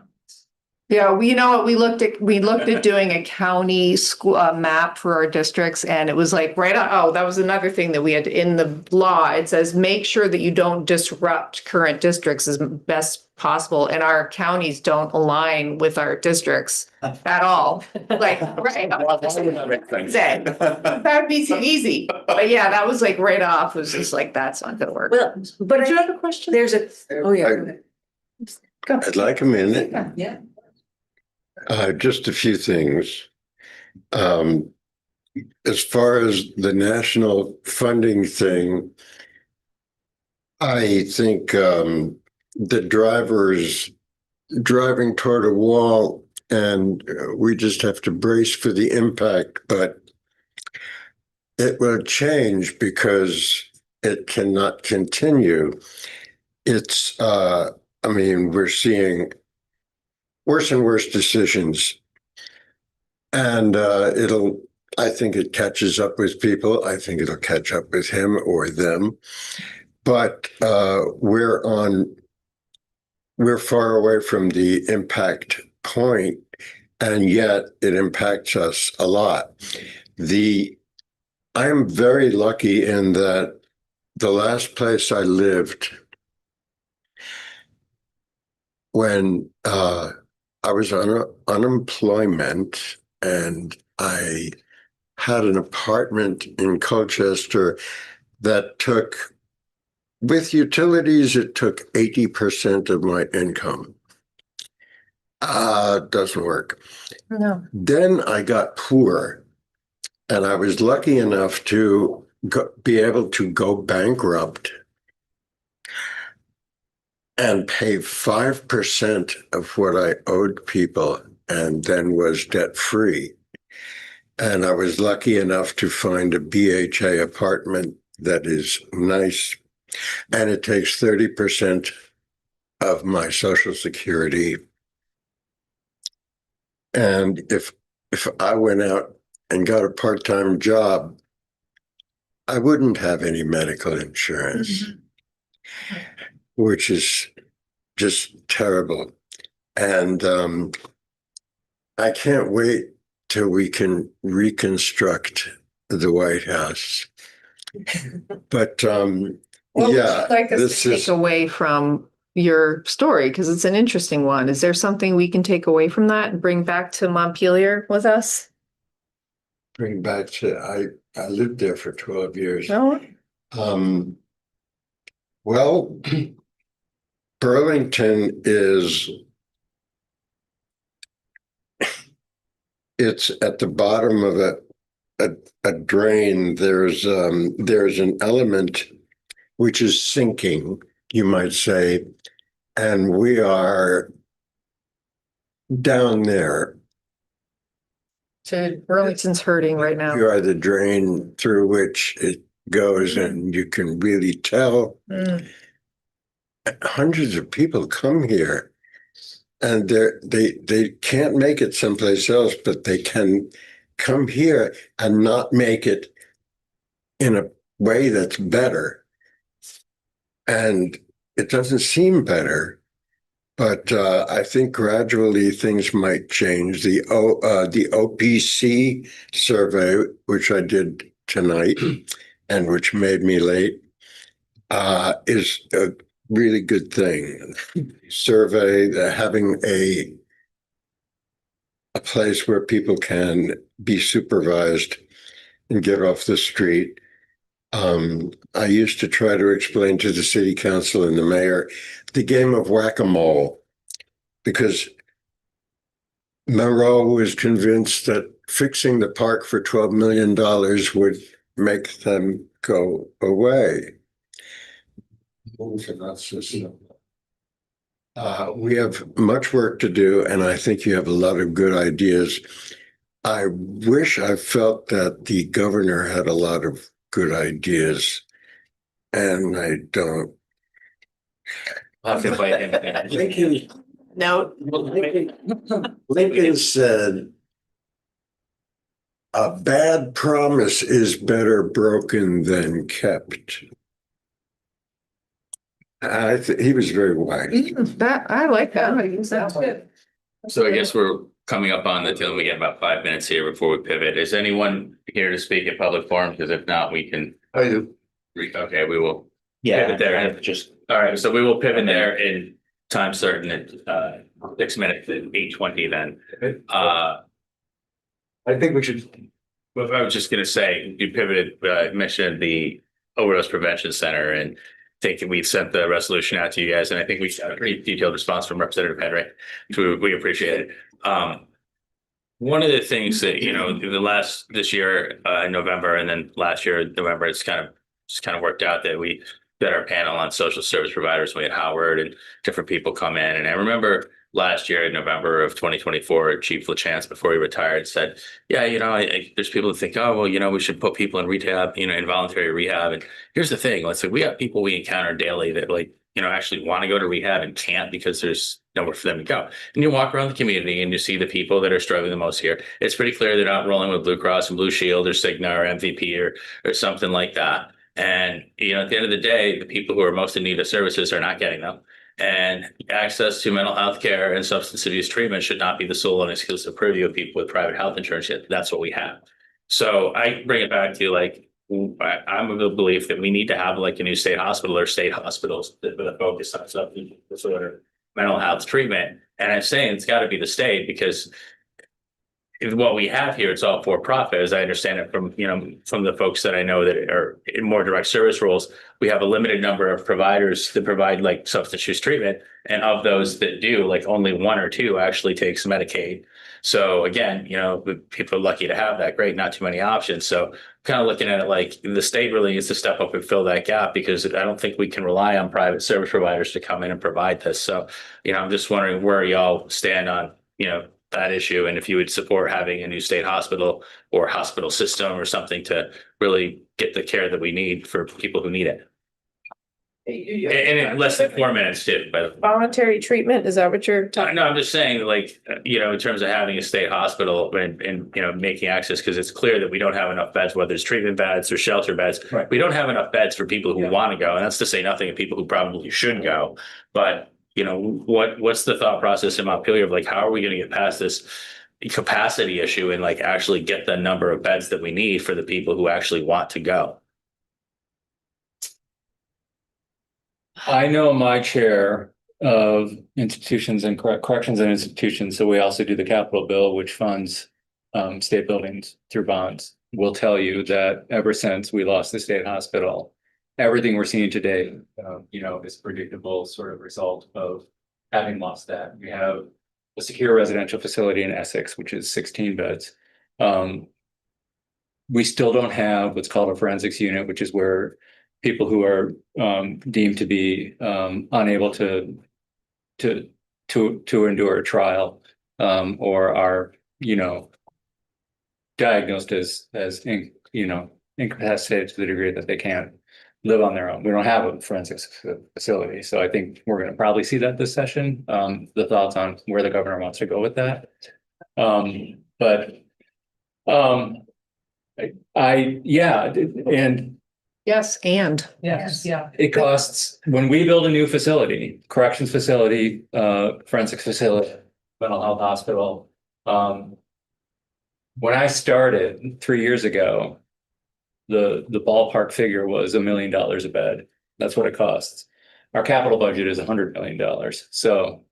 Yeah, we looked at doing a county school map for our districts, and it was like that was another thing that we had in the law. It says make sure that you don't disrupt current districts as best possible, and our counties don't align with our districts at all. Like that'd be too easy. But yeah, that was like right off. It was just like that's not gonna work. Well, but Do you have a question? there's a, oh yeah. go ahead. Go. I'd like a minute. Yeah. Just a few things. As far as the national funding thing, I think the driver's driving toward a wall and we just have to brace for the impact, but it will change because it cannot continue. It's, we're seeing worse and worse decisions. And I think it catches up with people. I think it'll catch up with him or them. But we're far away from the impact point, and yet it impacts us a lot. I'm very lucky in that the last place I lived when I was on unemployment and I had an apartment in Colchester that took, with utilities, it took 80% of my income. Doesn't work. No. Then I got poor and I was lucky enough to be able to go bankrupt and pay 5% of what I owed people and then was debt free. And I was lucky enough to find a BHA apartment that is nice. And it takes 30% of my Social Security. And if I went out and got a part-time job, I wouldn't have any medical insurance. Mm-hmm. Which is just terrible. And I can't wait till we can reconstruct the White House. But What would you like us to take away from your story? Because it's an interesting one. Is there something we can take away from that and bring back to Montpelier with us? Bring back to, I lived there for 12 years. No. Well, Burlington it's at the bottom of a drain, there's an element which is sinking, you might say, and we are down there. So Burlington's hurting right now. You are the drain through which it goes, and you can really tell. Hundreds of people come here, and they can't make it someplace else, but they can come here and not make it in a way that's better. And it doesn't seem better, but I think gradually things might change. The OPC survey, which I did tonight and which made me late, is a really good thing. Survey, having a place where people can be supervised and get off the street. I used to try to explain to the city council and the mayor the game of whack-a-mole, because Monroe was convinced that fixing the park for $12 million would make them go away. We have much work to do, and I think you have a lot of good ideas. I wish I felt that the governor had a lot of good ideas, and I don't. I'll have to invite him. Lincoln, No. Lincoln said, "A bad promise is better broken than kept." He was very wise. That, I like that. That's good. So I guess we're coming up on the till. We get about 5 minutes here before we pivot. Is anyone here to speak at public forum? Because if not, we can. I do. Okay, we will. Yeah, Pivot there. just All right, so we will pivot there in time certain at 6 minutes at 8:20 then. I think we should. Well, I was just gonna say, you pivoted, mentioned the overdose prevention center, and think we sent the resolution out to you guys, and I think we got a pretty detailed response from Representative Henry, which we appreciate it. One of the things that, this year in November, and then last year in November, it's kind of worked out that we did our panel on social service providers. We had Howard and different people come in, and I remember last year in November of 2024, Chief LaChance, before he retired, said, yeah, there's people that think, oh, well, we should put people in rehab, involuntary rehab. And here's the thing, let's say we have people we encounter daily that actually want to go to rehab and can't because there's nowhere for them to go. And you walk around the community and you see the people that are struggling the most here. It's pretty clear they're not rolling with Blue Cross and Blue Shield or Cigna or MVP or something like that. And, at the end of the day, the people who are most in need of services are not getting them. And access to mental health care and substance abuse treatment should not be the sole and exclusive purview of people with private health insurance. Yet that's what we have. So I bring it back to I'm of the belief that we need to have a new state hospital or state hospitals with a focus on substance disorder, mental health treatment. And I'm saying it's got to be the state, because what we have here, it's all for profit, as I understand it from the folks that I know that are in more direct service roles. We have a limited number of providers that provide substance use treatment. And of those that do, only 1 or 2 actually takes Medicaid. So again, people are lucky to have that. Great, not too many options. So kind of looking at it the state really needs to step up and fill that gap, because I don't think we can rely on private service providers to come in and provide this. So, I'm just wondering where y'all stand on, that issue, and if you would support having a new state hospital or hospital system or something to really get the care that we need for people who need it. And in less than 4 minutes too, but Voluntary treatment, is that what you're talking? no, I'm just saying in terms of having a state hospital and making access, because it's clear that we don't have enough beds, whether it's treatment beds or shelter beds. Right. We don't have enough beds for people who want to go. And that's to say nothing of people who probably should go. But what's the thought process in Montpelier of how are we going to get past this capacity issue and actually get the number of beds that we need for the people who actually want to go? I know my chair of institutions and corrections and institutions, so we also do the capital bill, which funds state buildings through bonds, will tell you that ever since we lost the state hospital, everything we're seeing today, is predictable sort of result of having lost that. We have a secure residential facility in Essex, which is 16 beds. we still don't have what's called a forensics unit, which is where people who are deemed to be unable to endure a trial or are, diagnosed as incapacitated to the degree that they can't live on their own. We don't have a forensics facility. So I think we're going to probably see that this session. The thoughts on where the governor wants to go with that. And Yes, and. Yes, yeah. it costs, when we build a new facility, corrections facility, forensics facility, mental health hospital. When I started 3 years ago, the ballpark figure was $1 million a bed. That's what it costs. Our capital budget is $100 million. So,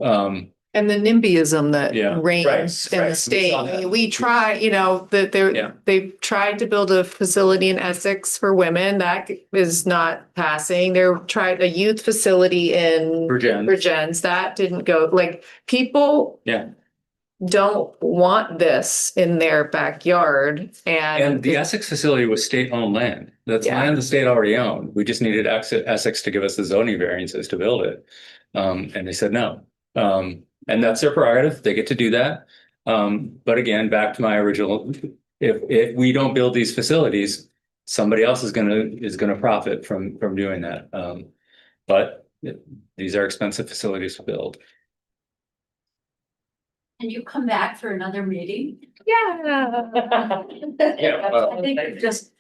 And the NIMBYism that Yeah, reigns right, in the right. state. We saw I mean, that. we try, that Yeah. they've tried to build a facility in Essex for women. That is not passing. They're tried a youth facility in Virgins. That didn't go, like, people Yeah. don't want this in their backyard And and. the Essex facility was state-owned land. That's Yeah. land the state already owned. We just needed Essex to give us the zoning variances to build it. And they said no. And that's their prerogative. They get to do that. But again, back to my original, if we don't build these facilities, somebody else is gonna profit from doing that. But these are expensive facilities to build. Can you come back for another meeting? Yeah. well- I think you've just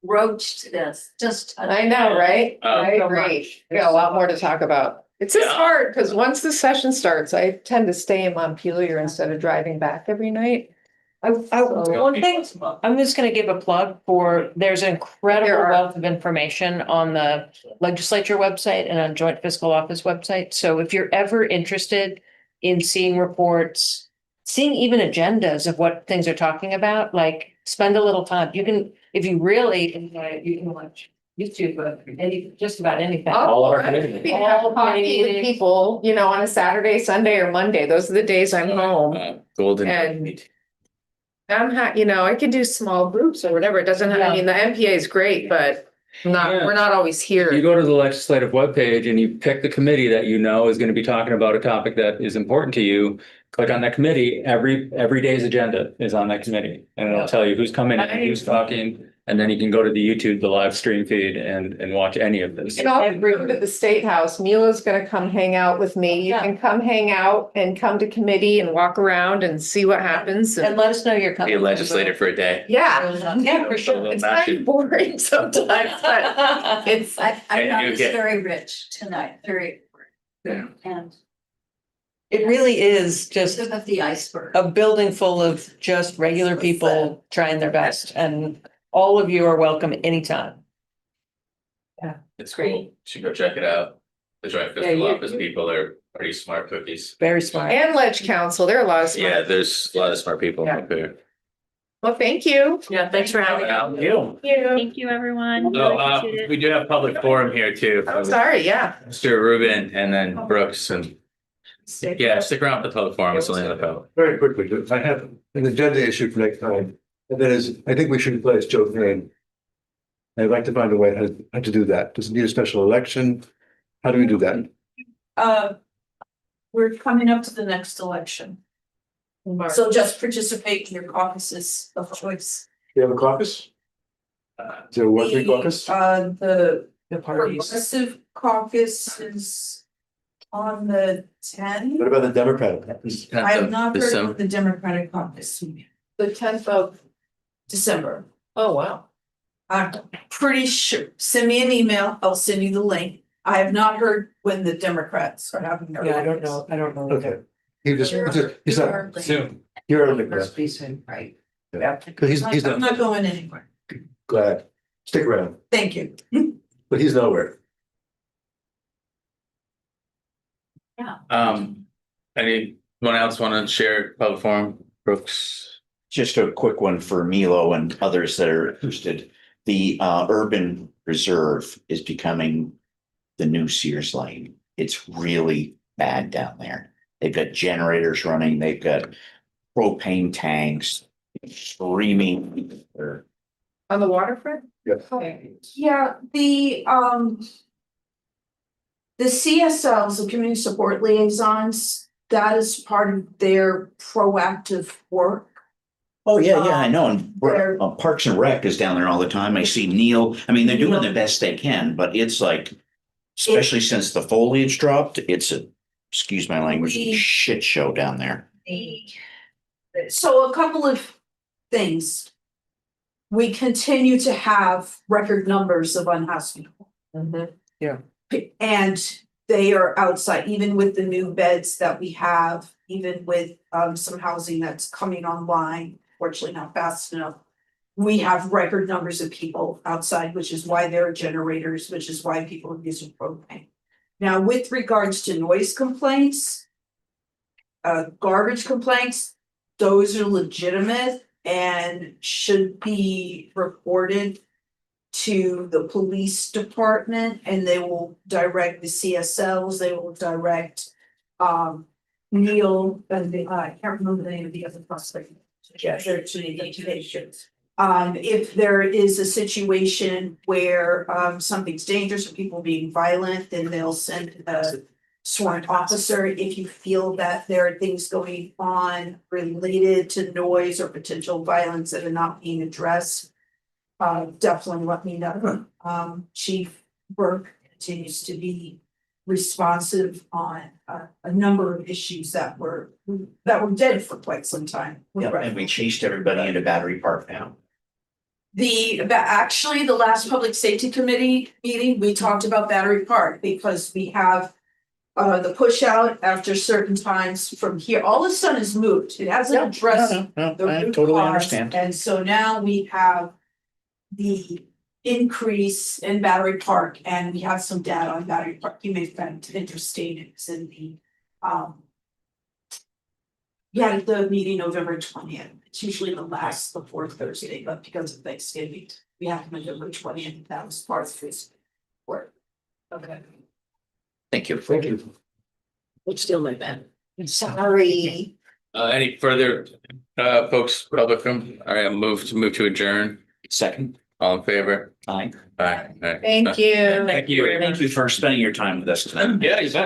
broached this, I know, right? I so agree. much. We got a lot more to talk about. It's just hard because once the session starts, I tend to stay in Montpelier instead of driving back every night. One thing, I'm just gonna give a plug for, there's an incredible There are. wealth of information on the legislature website and on joint fiscal office website. So if you're ever interested in seeing reports, seeing even agendas of what things are talking about, like, spend a little time. You can, if you really enjoy it, you can watch YouTube, just about anything. All of our I'm happy community. to have coffee with people, on a Saturday, Sunday, or Monday. Those are the days I'm home. Golden. And I can do small groups or whatever. It doesn't have, the NPA is great, but we're not always You here. go to the legislative webpage and you pick the committee that you know is going to be talking about a topic that is important to you. Click on that committee. Every day's agenda is on that committee, and it'll tell you who's coming in, who's talking, and then you can go to the YouTube, the live stream feed, and watch any of this. And I'll come to the State House. Mila's gonna come hang out with me. You can come hang out and come to committee and walk around and see what happens. And let us know you're coming. Be a legislator for a day. Yeah, Yeah, for sure. it's kind of boring sometimes, but it's. I And found you this get- very rich tonight, very. Yeah. And It really is just tip of the iceberg. a building full of just regular people trying their best, and all of you are welcome anytime. It's cool. Should go check it out. The joint fiscal office people are pretty smart cookies. Very smart. And Ledge Council, there are a lot of smart. Yeah, there's a lot of smart people Yeah. up there. Well, thank you. Yeah, thanks for having me. Thank you. Thank you, everyone. So, Appreciate it. we do have public forum here too. I'm sorry, yeah. Mr. Rubin and then Brooks and, yeah, stick around for the public forum. It's only in the vote. Very quickly, I have an agenda issue for next time, and that is, I think we should replace Joe Kane. I'd like to find a way how to do that. Does it need a special election? How do we do that? We're coming up to the next election. So just participate in your caucuses of choice. Do you have a caucus? Is there a one-three caucus? The The parties. progressive caucus is on the 10th. What about the Democratic? I have not heard December. of the Democratic caucus. The 10th of December. Oh, wow. I'm pretty sure, send me an email, I'll send you the link. I have not heard when the Democrats are having their. Yeah, I don't know. Okay. He's not, Soon. you're on the ground. Must be soon, right? Yeah, because he's I'm not not going anywhere. glad. Stick around, Thank you. but he's nowhere. Anyone else want to share public forum? Brooks? Just a quick one for Milo and others that are interested. The urban reserve is becoming the new Sears Lane. It's really bad down there. They've got generators running, they've got propane tanks screaming. They're On the waterfront? Yes. Yeah, the CSLs, the community support liaisons, that is part of their proactive work. Oh, yeah, I know. And They're- Parks and Rec is down there all the time. I see Neil. I mean, they're doing the best they can, but it's like, especially since the foliage dropped, it's a, excuse my language, a shit show down there. So a couple of things. We continue to have record numbers of unhoused people. Yeah. And they are outside, even with the new beds that we have, even with some housing that's coming online, fortunately not fast enough. We have record numbers of people outside, which is why there are generators, which is why people are using propane. Now, with regards to noise complaints, garbage complaints, those are legitimate and should be reported to the police department, and they will direct the CSLs, they will direct Neil, and I can't remember the name of the other prospect. Yeah, they're to the investigations. If there is a situation where something's dangerous or people being violent, then they'll send a sworn officer. If you feel that there are things going on related to noise or potential violence that are not being addressed, definitely let me know. Chief Burke continues to be responsive on a number of issues that were dead for quite some time. Yeah, and we chased everybody into Battery Park now. Actually, the last public safety committee meeting, we talked about Battery Park because we have the push out after certain times from here. All of a sudden is moved. It hasn't addressed No, the I root totally cause. understand. And so now we have the increase in Battery Park, and we have some data on Battery Park. You may find it interesting. It's in the yeah, the meeting November 20th. It's usually the fourth Thursday, but because of Thanksgiving, we have November 20th. That was part of this work. Okay. Thank you. Thank you. Don't steal my pen. Sorry. Any further, folks, public from, all right, move to adjourn. Second. All in favor? Aye. Aye. Thank you. Thank you. Thank you for spending your time with us tonight. Yeah, you bet.